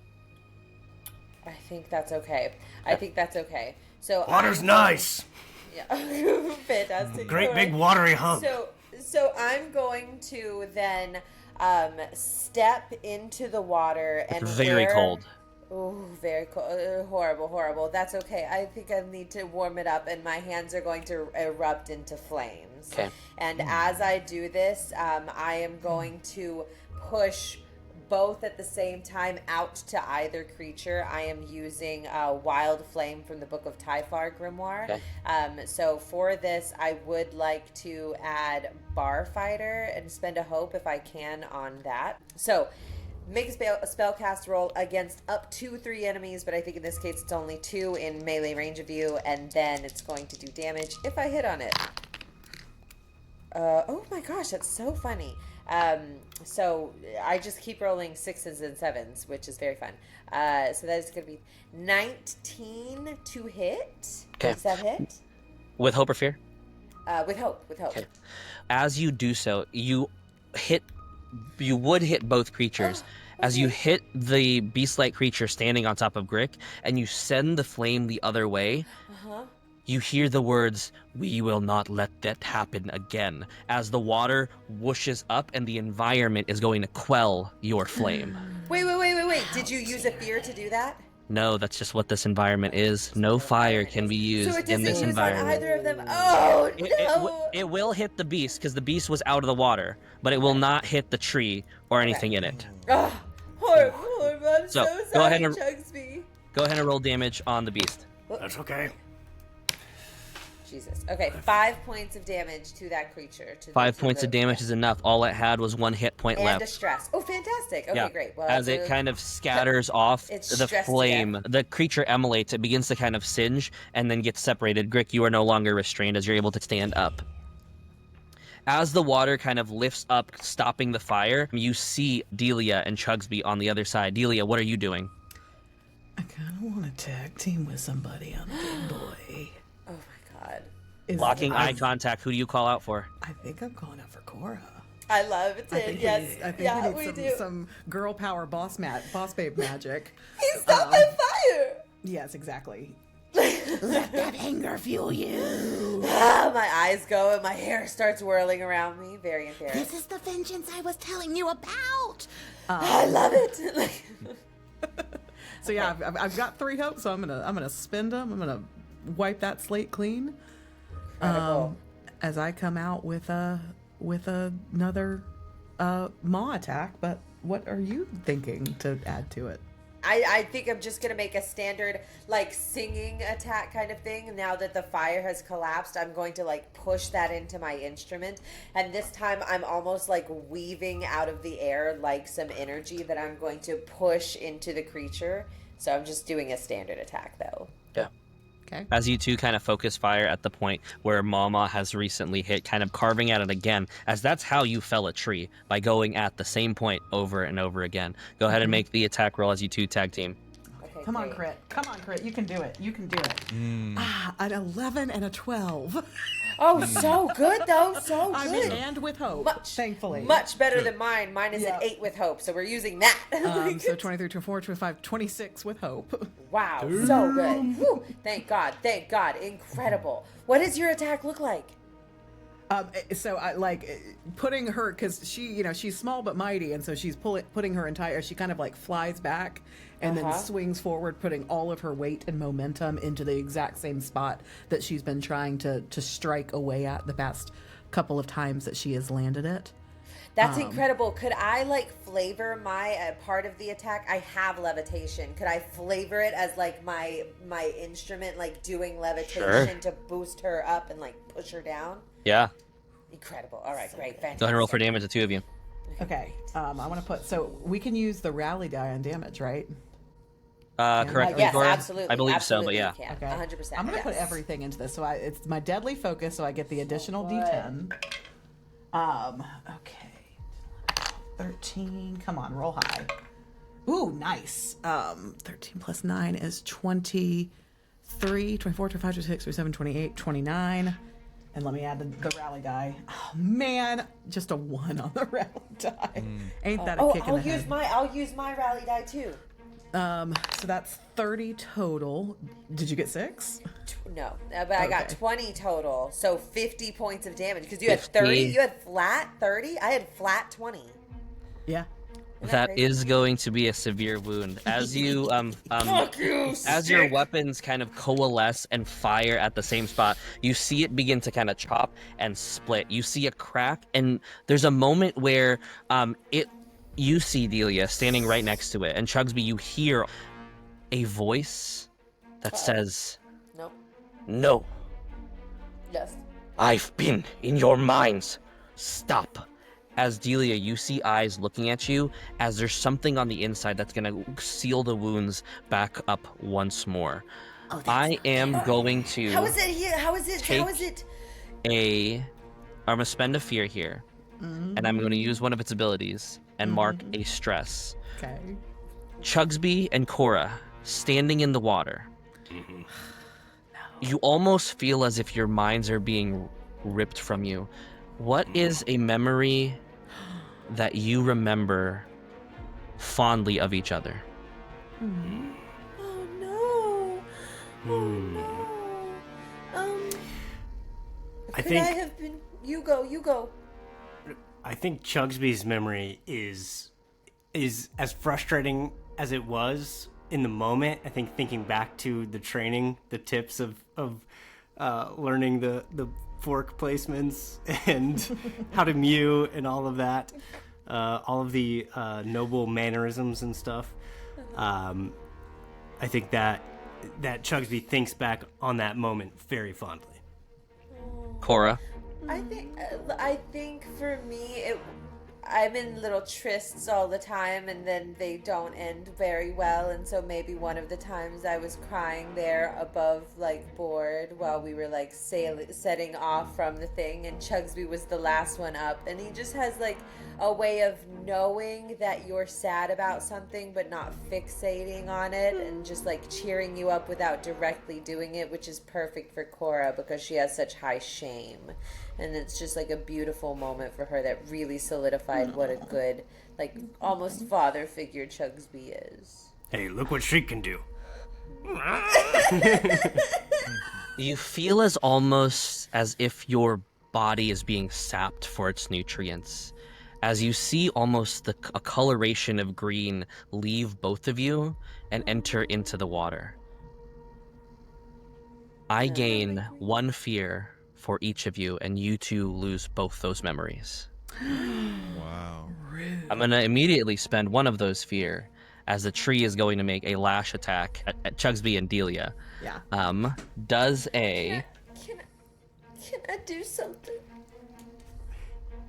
I think that's okay. I think that's okay. So Water's nice. Yeah, fantastic. Great big watery hunk. So I'm going to then step into the water and Very cold. Oh, very cold. Horrible. That's okay. I think I need to warm it up, and my hands are going to erupt into flames. Okay. And as I do this, I am going to push both at the same time out to either creature. I am using Wild Flame from the Book of Typhar Grimoire. Okay. So for this, I would like to add Bar Fighter and spend a hope if I can on that. So make a spellcast roll against up to 3 enemies, but I think in this case it's only 2 in melee range of you, and then it's going to do damage if I hit on it. Oh my gosh, that's so funny. So I just keep rolling 6s and 7s, which is very fun. So that is going to be 19 to hit. Okay. Does that hit? With hope or fear? With hope. Okay. As you do so, you would hit both creatures. As you hit the beast-like creature standing on top of Grick, and you send the flame the other way, you hear the words, "We will not let that happen again," as the water whooshes up and the environment is going to quell your flame. Wait. Did you use a fear to do that? No, that's just what this environment is. No fire can be used So it in doesn't this use on environment. either of them. Oh, no. It will hit the beast because the beast was out of the water, but it will not hit the tree or anything in it. Oh, horrible. I'm So, so go sorry, ahead and- Chugsby. Go ahead and roll damage on the beast. That's okay. Jesus. Okay, 5 points of damage to that creature. 5 points of damage is enough. All it had was 1 hit point and left. a stress. Oh, fantastic. Okay, Yeah. great. Well, As it kind of scatters off It's the stressed to flame, death. the creature emulates. It begins to kind of singe and then gets separated. Grick, you are no longer restrained as you're able to stand up. As the water kind of lifts up, stopping the fire, you see Delia and Chugsby on the other side. Delia, what are you doing? I kind of want to tag team with somebody on the big boy. Oh my god. Locking eye contact. Who do you call out for? I think I'm calling out for Kora. I love it. I think Yes. I think yeah, we we need do. some girl power boss babe magic. He stopped my fire. Yes, exactly. Let that anger fuel you. Ah, my eyes go and my hair starts whirling around me. Very embarrassing. This is the vengeance I was telling you about. I love it. So yeah, I've got 3 hopes, so I'm gonna spend them. I'm gonna wipe that slate clean. Incredible. As I come out with another maw attack. But what are you thinking to add to it? I think I'm just going to make a standard, like, singing attack kind of thing. Now that the fire has collapsed, I'm going to, like, push that into my instrument. And this time I'm almost, like, weaving out of the air, like, some energy that I'm going to push into the creature. So I'm just doing a standard attack, though. Yeah. Okay. As you two kind of focus fire at the point where Mama has recently hit, kind of carving at it again, as that's how you fell a tree, by going at the same point over and over again. Go ahead and make the attack roll as you two tag team. Okay, Come on, great. Crit. Come on, Crit. You can do it. You can do it. An 11 and a 12. Oh, so good though, so I good. mean, and with hope, thankfully. Much better than mine. Mine is an 8 with hope, so we're using that. So 23, 24, 25, 26 with hope. Wow, so good. Whew. Thank God, incredible. What does your attack look like? So I like putting her, because she, she's small but mighty, and so she's putting her entire, she kind of like flies back and then swings forward, putting all of her weight and momentum into the exact same spot that she's been trying to strike away at the past couple of times that she has landed it. That's incredible. Could I like flavor my part of the attack? I have levitation. Could I flavor it as like my instrument, like doing levitation to boost her up and like push her down? Yeah. Incredible. All right, great, fantastic. Go ahead and roll for damage, the two of you. Okay. I want to put, so we can use the rally die on damage, right? Correct. Yes, Cora? absolutely. I believe absolutely so, but yeah. Okay. 100%. I'm going to put everything into this. So it's my deadly focus, so I get the additional D10. Okay. 13. Come on, roll high. Ooh, nice. 13 plus 9 is 23, 24, 25, 26, 27, 28, 29. And let me add the rally die. Oh, man. Just a 1 on the rally die. Ain't that a kick in the head? I'll use my rally die too. So that's 30 total. Did you get 6? No, but I got Okay. 20 total, so 50 points of damage. Because you had 50. 30, you had flat 30. I had flat 20. Yeah. That is going to be a severe wound. As you as your weapons kind of coalesce and fire at the same spot, you see it begin to kind of chop and split. You see a crack, and there's a moment where you see Delia standing right next to it, and Chugsby, you hear a voice that says, Nope. "No, Yes. I've been in your minds. Stop." As Delia, you see eyes looking at you as there's something on the inside that's going to seal the wounds back up once more. I am going to How is it here? How is it? How is it? I'm going to spend a fear here, and I'm going to use one of its abilities and mark a stress. Okay. Chugsby and Kora standing in the water. You almost feel as if your minds are being ripped from you. What is a memory that you remember fondly of each other? Oh no. Oh no. I Could think I have been? You go. I think Chugsby's memory is as frustrating as it was in the moment. I think thinking back to the training, the tips of learning the fork placements and how to mew and all of that, all of the noble mannerisms and stuff. I think that Chugsby thinks back on that moment very fondly. Kora? I think for me, I'm in little trysts all the time, and then they don't end very well. And so maybe one of the times I was crying there above like board while we were like setting off from the thing, and Chugsby was the last one up, and he just has like a way of knowing that you're sad about something but not fixating on it, and just like cheering you up without directly doing it, which is perfect for Kora because she has such high shame. And it's just like a beautiful moment for her that really solidified what a good, like almost father figure Chugsby is. Hey, look what she can do. You feel almost as if your body is being sapped for its nutrients. As you see almost a coloration of green leave both of you and enter into the water. I gain 1 fear for each of you, and you two lose both those memories. Wow. I'm going to immediately spend 1 of those fear, as the tree is going to make a lash attack at Chugsby and Delia. Yeah. Does a... Can I do something?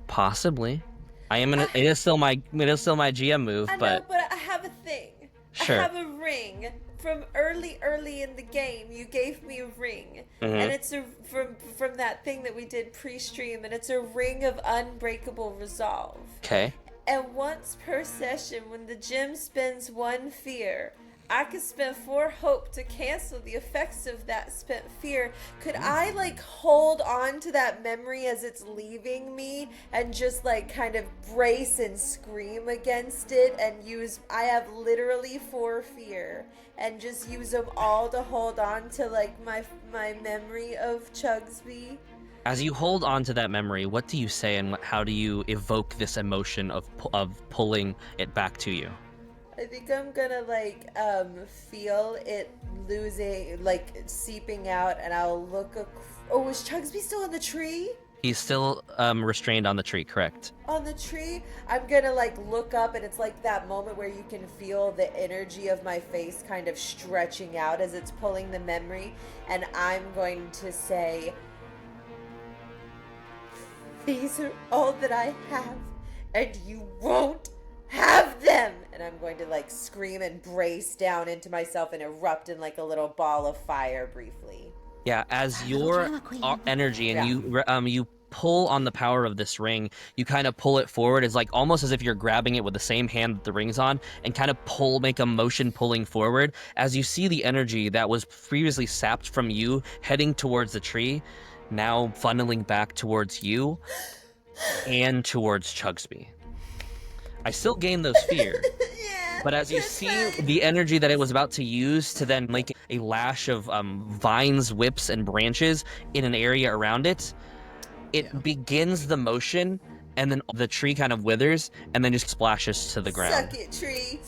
Possibly. It is still my GM move, I know, but but I have a thing. Sure. I have a ring from early in the game, you gave me a ring, and it's from that thing that we did pre-stream, and it's a ring of unbreakable resolve. Okay. And once per session, when the gem spends 1 fear, I could spend 4 hope to cancel the effects of that spent fear. Could I like hold on to that memory as it's leaving me and just like kind of brace and scream against it and I have literally 4 fear and just use them all to hold on to like my memory of Chugsby? As you hold on to that memory, what do you say and how do you evoke this emotion of pulling it back to you? I think I'm gonna like feel it losing, like seeping out, and I'll look. Oh, is Chugsby still on the tree? He's still restrained on the tree, correct? On the tree, I'm gonna like look up, and it's like that moment where you can feel the energy of my face kind of stretching out as it's pulling the memory, and I'm going to say, "These are all that I have, and you won't have them!" And I'm going to like scream and brace down into myself and erupt in like a little ball of fire briefly. Yeah, as your drama queen. energy and you pull on the power of this ring, you kind of pull it forward. It's like almost as if you're grabbing it with the same hand that the ring's on and kind of make a motion pulling forward as you see the energy that was previously sapped from you heading towards the tree, now funneling back towards you and towards Chugsby. I still gain those fears, but as you see the energy that it was about to use to then make a lash of vines, whips, and branches in an area around it, it begins the motion, and then the tree kind of withers, and then just splashes to the ground. Suck it, tree.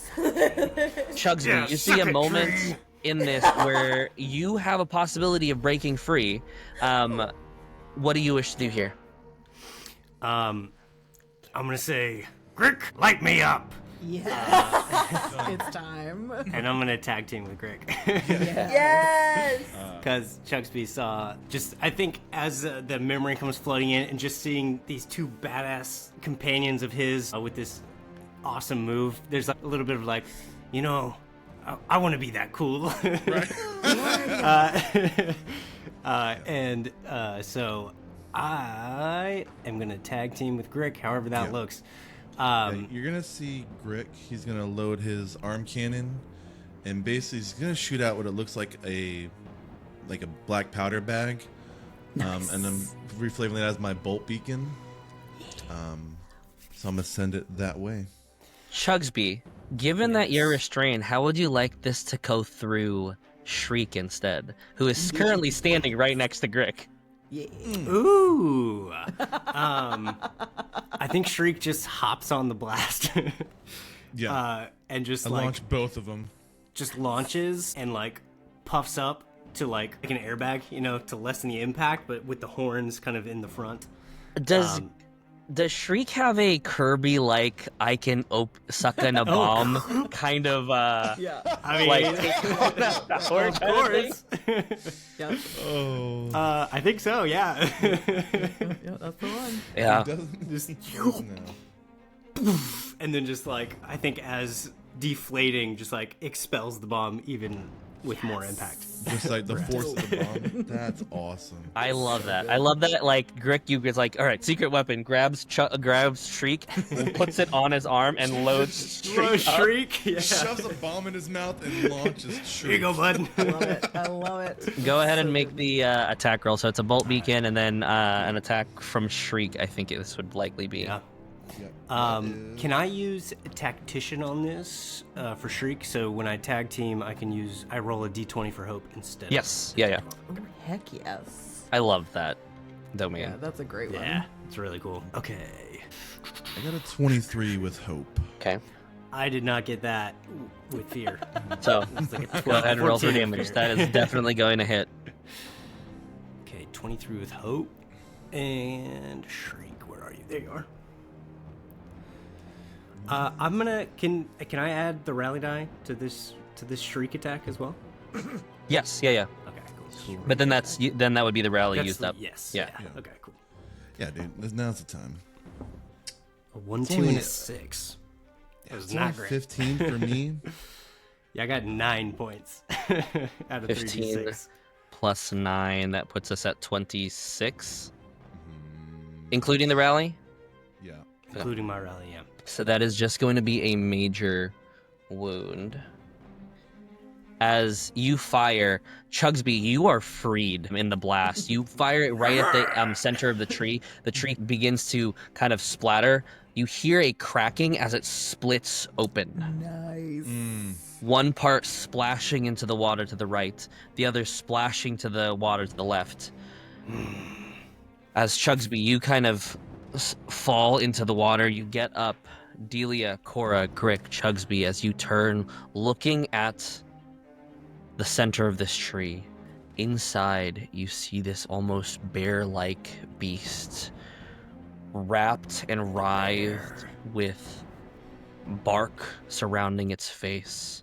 Chugsby, Yeah, you see a moment in this where you have a possibility of breaking free. What do you wish to do here? I'm gonna say, Grick, light me up! Yeah. It's time. And I'm gonna tag team with Grick. Yes. Because Chugsby saw I think as the memory comes flooding in and just seeing these 2 badass companions of his with this awesome move, there's a little bit of like, I want to be that cool. So I am gonna tag team with Grick, however that looks. You're gonna see Grick. He's gonna load his arm cannon, and basically he's gonna shoot out what it looks like a black powder bag, and then reflaving it as my bolt beacon. So I'm gonna send it that way. Chugsby, given that you're restrained, how would you like this to go through Shriek instead, who is currently standing right next to Grick? Yeah. Ooh. I think Shriek just hops on the blast. And just I launch both of them. just launches and like puffs up to like an airbag, to lessen the impact, but with the horns kind of in the front. Does Shriek have a Kirby-like I can suck in a bomb kind of Yeah. I mean, like of course. Yep. I think so. Yeah. Yeah, that's the one. yeah. Just And then just like I think as deflating, just like expels the bomb even with more impact. Just like the force of the bomb. That's awesome. I love that. I love that. Like Grick, you guys like, all right, secret weapon. Grabs Shriek, puts it on his arm, and loads Shriek. up. Shriek. Yeah. Shoves a bomb in his mouth and launches Shriek. Here you go, bud. I love it. I love it. Go ahead and make the attack roll. So it's a bolt beacon, and then an attack from Shriek. I think this would likely be. Yeah. Yep. Can I use Tactician on this for Shriek? So when I tag team, I roll a d20 for hope instead. Yes. Yeah. Oh, heck yes. I love that domain. Yeah, that's a great one. Yeah, it's really cool. Okay. I got a 23 with hope. Okay. I did not get that with fear. So It's like a 12, go ahead and roll for 14 damage. fear. That is definitely going to hit. Okay, 23 with hope. And Shriek, where are you? There you are. I'm gonna can I add the rally die to this Shriek attack as well? Yes. Yeah. Okay, cool. But then that would be the rally That's used the- up. Yes. Yeah. Okay, cool. Yeah, dude. Now's the time. A 1, 2, only and a a- 6. That was It's not only great. 15 for me. Yeah, I got 9 points. Out of 15 3d6. plus 9, that puts us at 26, including the rally. Yeah. Including my rally, yeah. So that is just going to be a major wound. As you fire, Chugsby, you are freed in the blast. You fire it right at the center of the tree. The tree begins to kind of splatter. You hear a cracking as it splits open. Nice. One part splashing into the water to the right, the other splashing to the water to the left. As Chugsby, you kind of fall into the water. You get up. Delia, Kora, Grick, Chugsby, as you turn, looking at the center of this tree. Inside, you see this almost bear-like beast, wrapped and writhed with bark surrounding its face.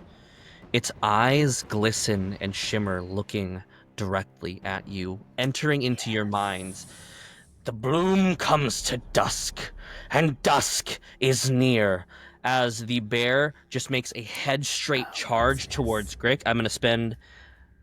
Its eyes glisten and shimmer, looking directly at you, entering into your minds. The bloom comes to dusk, and dusk is near. As the bear just makes a head-straight charge towards Grick, I'm going to spend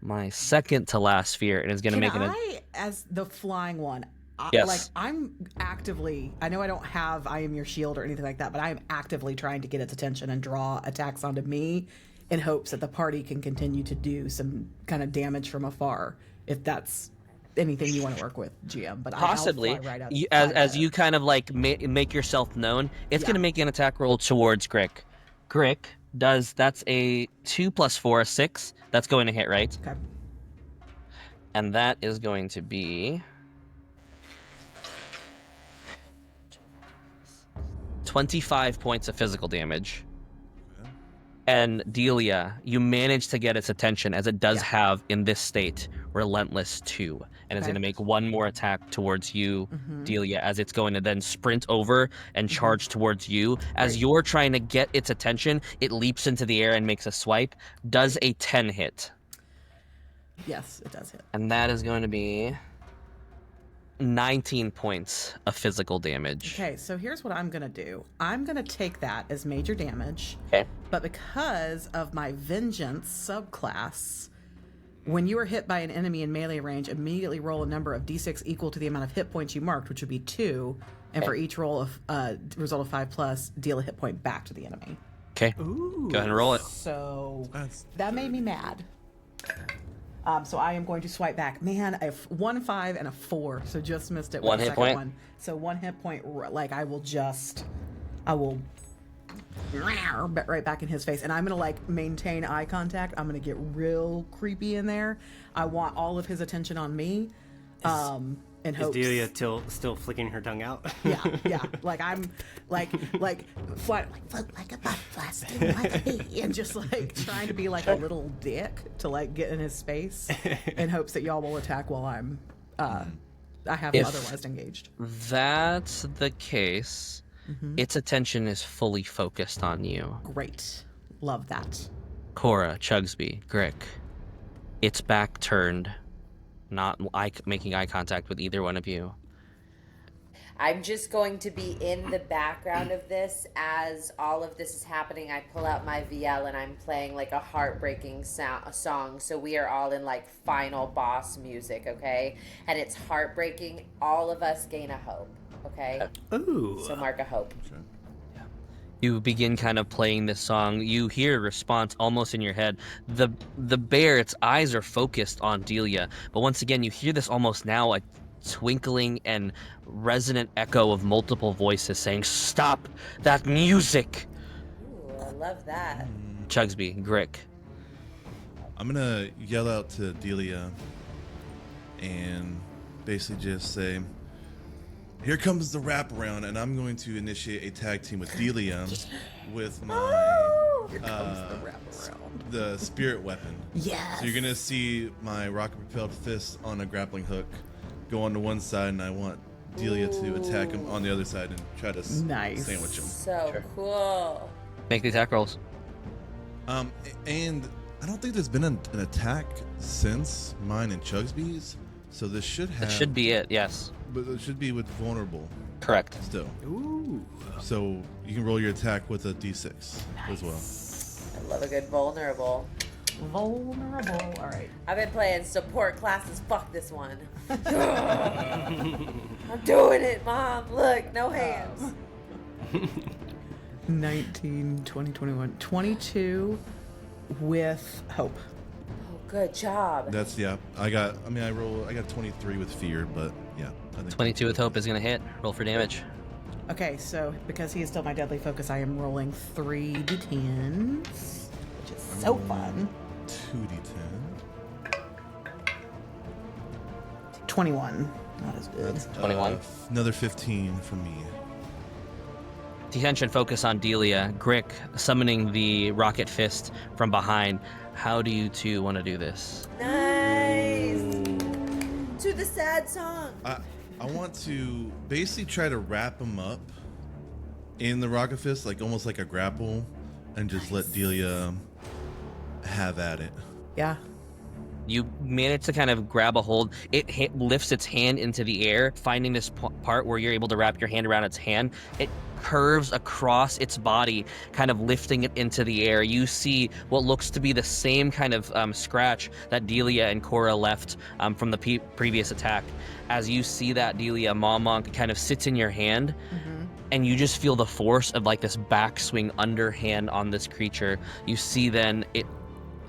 my second to last fear, and is going to make I, as the flying one, Yes. like I'm actively, I know I don't have I am your shield or anything like that, but I am actively trying to get its attention and draw attacks onto me in hopes that the party can continue to do some kind of damage from afar, if that's anything you want to work with, GM. But possibly, I'll fly right up, as you kind of like make yourself known, it's going to make an attack roll towards Grick. Grick does, that's a 2 plus 4, 6. That's going to hit, right? Okay. And that is going to be 25 points of physical damage. And Delia, you manage to get its attention, as it does have, in this state, Relentless 2. And it's going to make one more attack towards you, Delia, as it's going to then sprint over and charge towards you. As you're trying to get its attention, it leaps into the air and makes a swipe. Does a 10 hit? Yes, it does hit. And that is going to be 19 points of physical damage. Okay, so here's what I'm gonna do. I'm gonna take that as major damage. Okay. But because of my Vengeance subclass, when you are hit by an enemy in melee range, immediately roll a number of d6 equal to the amount of hit points you marked, which would be 2. And for each roll of result of 5+, deal a hit point back to the enemy. Okay. Go ahead and roll it. So That's that made me mad. So I am going to swipe back. Man, a 1, 5, and a 4. So just missed it. with One the hit second point? One. So 1 hit point. Like I will right back in his face, and I'm gonna like maintain eye contact. I'm gonna get real creepy in there. I want all of his attention on me. In Is hopes. Delia still flicking her tongue out? Yeah. Like I'm like flat, Float like a butt blasting like me. and just like trying to be like a little dick to like get in his space in hopes that y'all will attack while I'm I have him If- otherwise engaged. That's the case. Its attention is fully focused on you. Great. Love that. Kora, Chugsby, Grick. Its back turned, not making eye contact with either one of you. I'm just going to be in the background of this as all of this is happening. I pull out my VL and I'm playing like a heartbreaking song. So we are all in like final boss music, okay? And it's heartbreaking. All of us gain a hope, okay? Ooh. So mark a hope. You begin kind of playing this song. You hear a response almost in your head. The bear, its eyes are focused on Delia. But once again, you hear this almost now a twinkling and resonant echo of multiple voices saying, "Stop that music!" Ooh, I love that. Chugsby, Grick. I'm gonna yell out to Delia and basically just say, "Here comes the wraparound," and I'm going to initiate a tag team with Delia with my Here comes the wraparound. the spirit weapon. Yes. So you're gonna see my rocket propelled fist on a grappling hook go on to one side, and I want Delia to attack him on the other side and try to Nice. sandwich him. So cool. Make the attack rolls. And I don't think there's been an attack since mine and Chugsby's, so this should have. That should be it, yes. But it should be with vulnerable Correct. still. Ooh. So you can roll your attack with a d6 as well. I love a good vulnerable. Vulnerable. All right. I've been playing support classes. Fuck this one. I'm doing it, Mom. Look, no hands. 19, 20, 21, 22 with hope. Oh, good job. That's I got 23 with fear, but yeah. I think 22 with hope is going to hit. Roll for damage. Okay, so because he is still my deadly focus, I am rolling 3d10s, which is so fun. 2d10. 21. Not as good. That's 21. Another 15 for me. Detention focus on Delia. Grick summoning the rocket fist from behind. How do you two want to do this? Nice. To the sad song. I want to basically try to wrap him up in the rocket fist, like almost like a grapple, and just let Delia have at it. Yeah. You manage to kind of grab a hold. It lifts its hand into the air, finding this part where you're able to wrap your hand around its hand. It curves across its body, kind of lifting it into the air. You see what looks to be the same kind of scratch that Delia and Kora left from the previous attack. As you see that, Delia, Monk kind of sits in your hand, and you just feel the force of like this backswing underhand on this creature. You see then it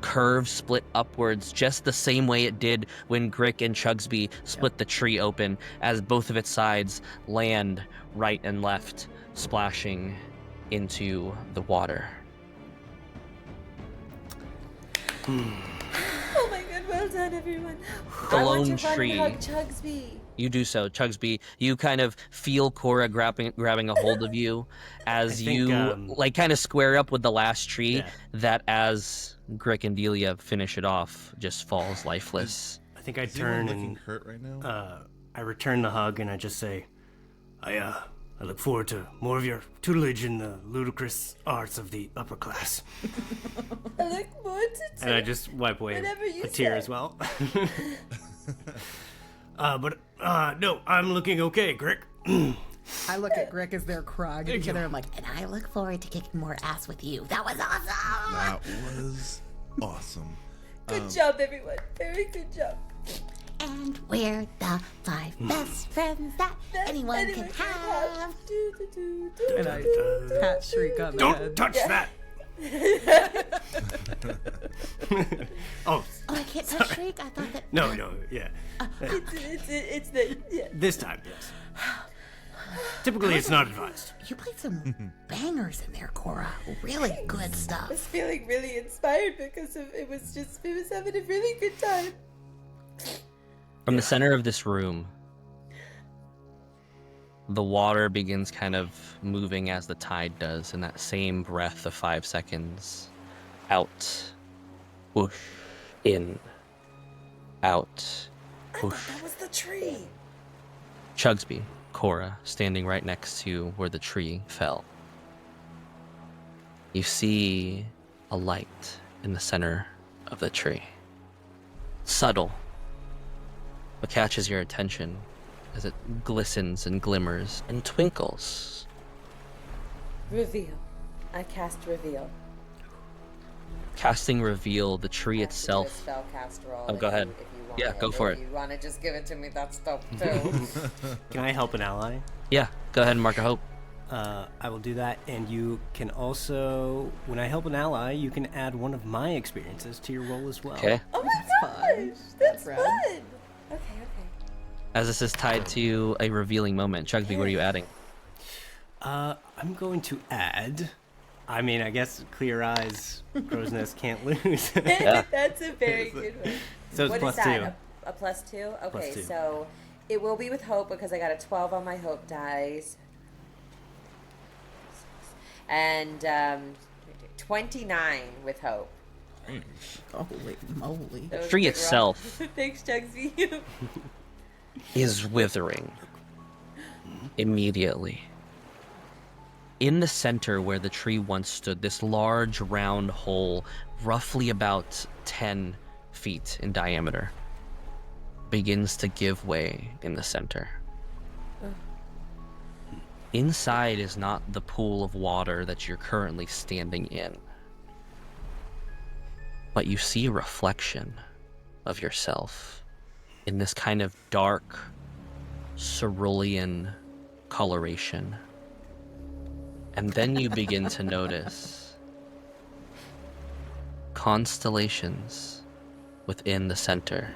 curve split upwards just the same way it did when Grick and Chugsby split the tree open, as both of its sides land right and left, splashing into the water. Oh my god, well done, everyone. The I want lone to run tree. and hug Chugsby. You do so, Chugsby. You kind of feel Kora grabbing a hold of you as think, you like kind of square up with the last tree. Yeah. That as Grick and Delia finish it off, just falls lifeless. I think I Is anyone turn looking and hurt right now? I return the hug and I just say, I look forward to more of your tutelage in the ludicrous arts of the upper class. I look forward to And I just wipe away Whatever you a tear say. as well. No, I'm looking okay, Grick. I look at Grick as they're crying together. I'm like, And I look forward to kicking more ass with you. That was awesome! That was awesome. Good job, everyone. Very good job. And we're the 5 best friends that anyone can have. and I pat Shriek on the Don't head. touch that! Oh, Oh, I can't touch Shriek? I thought that. no, yeah. It's the This time, yes. Typically, it's not advised. You played some bangers in there, Kora. Really good I was stuff. feeling really inspired because it was having a really good time. From the center of this room, the water begins kind of moving as the tide does in that same breath of 5 seconds. Out, whoosh, in, out, whoosh. That was the tree. Chugsby, Kora, standing right next to where the tree fell. You see a light in the center of the tree. Subtle, but catches your attention as it glistens and glimmers and twinkles. Reveal. I cast reveal. Casting Reveal, the tree itself. Spell cast roll. Oh, go ahead. If you want Yeah, go for it. If you want to just give it to me, that's dope too. Can I help an ally? Yeah, go ahead and mark a hope. I will do that, and you can also, when I help an ally, you can add one of my experiences to your roll as well. Okay. Oh my fun. gosh, that's Fun. fun. Okay. As this is tied to a revealing moment, Chugsby, what are you adding? I'm going to add, I mean, I guess clear eyes, crow's nest can't lose. Yeah. That's a very good one. So it's What plus is that? 2. A plus 2? Okay, Plus 2. so it will be with hope because I got a 12 on my hope dice. And 29 with hope. Holy moly. That was tree a good roll. itself. Thanks, Chugsby. Is withering immediately. In the center where the tree once stood, this large round hole, roughly about 10 feet in diameter, begins to give way in the center. Inside is not the pool of water that you're currently standing in. but you see a reflection of yourself in this kind of dark, cerulean coloration. And then you begin to notice constellations within the center.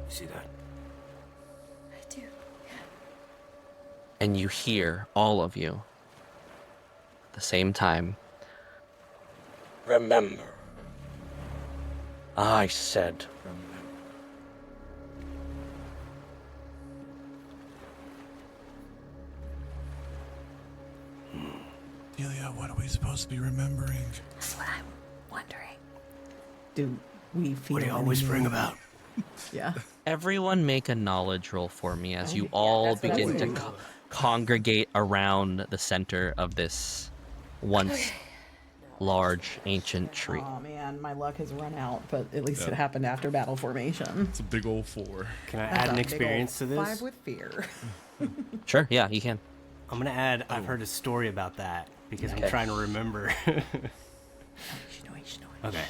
You see that? I do. And you hear, all of you, at the same time, remember. I said remember. Delia, what are we supposed to be remembering? That's what I'm wondering. Do we feel? What are y'all any- whispering about? Yeah. Everyone make a knowledge roll for me as you all that's what I begin was to thinking. congregate around the center of this once large ancient tree. Oh man, my luck has run out, but at least it happened after battle formation. It's a big old 4. Can I That's add a an big experience to old this? 5 with fear. Sure, yeah, you can. I'm gonna add. I've heard a story about that because I'm Okay. trying to remember. Okay.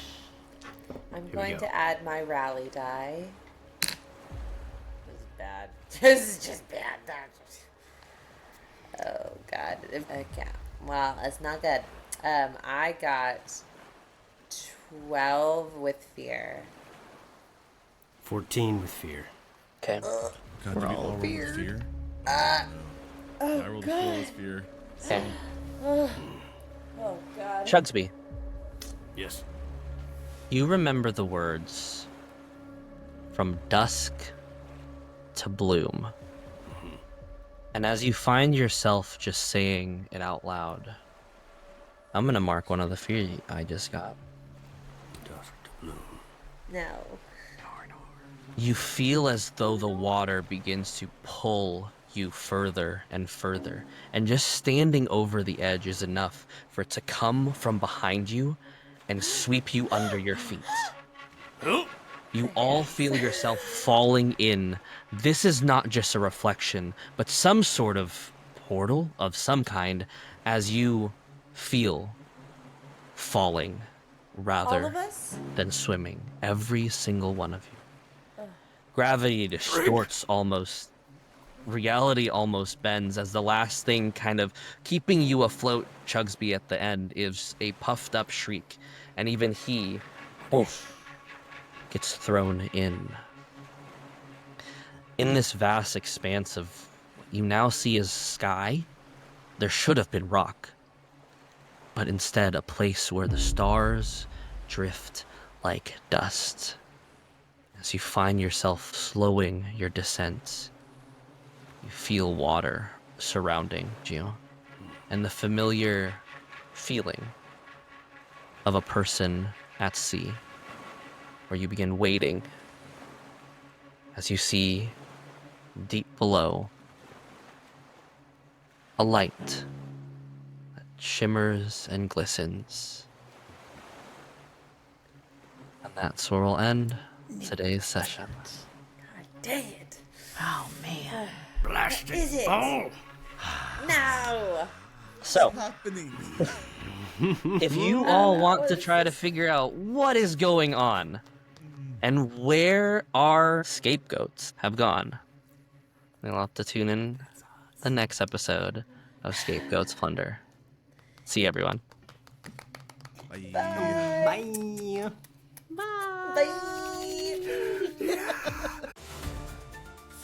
I'm we going go. to add my rally die. This is bad. This is just bad. Oh god. Okay. Well, it's not good. I got 12 with fear. 14 with fear. Okay. God, did we all roll with fear? I rolled a 4 with fear. Okay. Oh god. Chugsby, Yes. you remember the words from dusk to bloom. And as you find yourself just saying it out loud, I'm gonna mark one of the fear I just got. No. You feel as though the water begins to pull you further and further, and just standing over the edge is enough for it to come from behind you and sweep you under your feet. You all feel yourself falling in. This is not just a reflection, but some sort of portal of some kind as you feel falling All rather of us? than swimming. Every single one of you. Gravity distorts almost. Reality almost bends as the last thing kind of keeping you afloat, Chugsby, at the end is a puffed up shriek. And even he gets thrown in. In this vast expanse of what you now see as sky, there should have been rock. But instead a place where the stars drift like dust. As you find yourself slowing your descent, you feel water surrounding you, and the familiar feeling of a person at sea, where you begin wading as you see deep below a light that shimmers and glistens. And that's where we'll end today's session. God dang it. Oh man. Blast Is it? Oh. No. So, Happening. if you all want to try to figure out what is going on and where our scapegoats have gone, you'll have to tune in the next episode of Scapegoats Plunder. See you, everyone. Bye. Bye.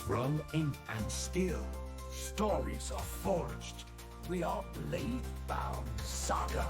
From ink and steel, stories are forged. We are BladeBound Saga.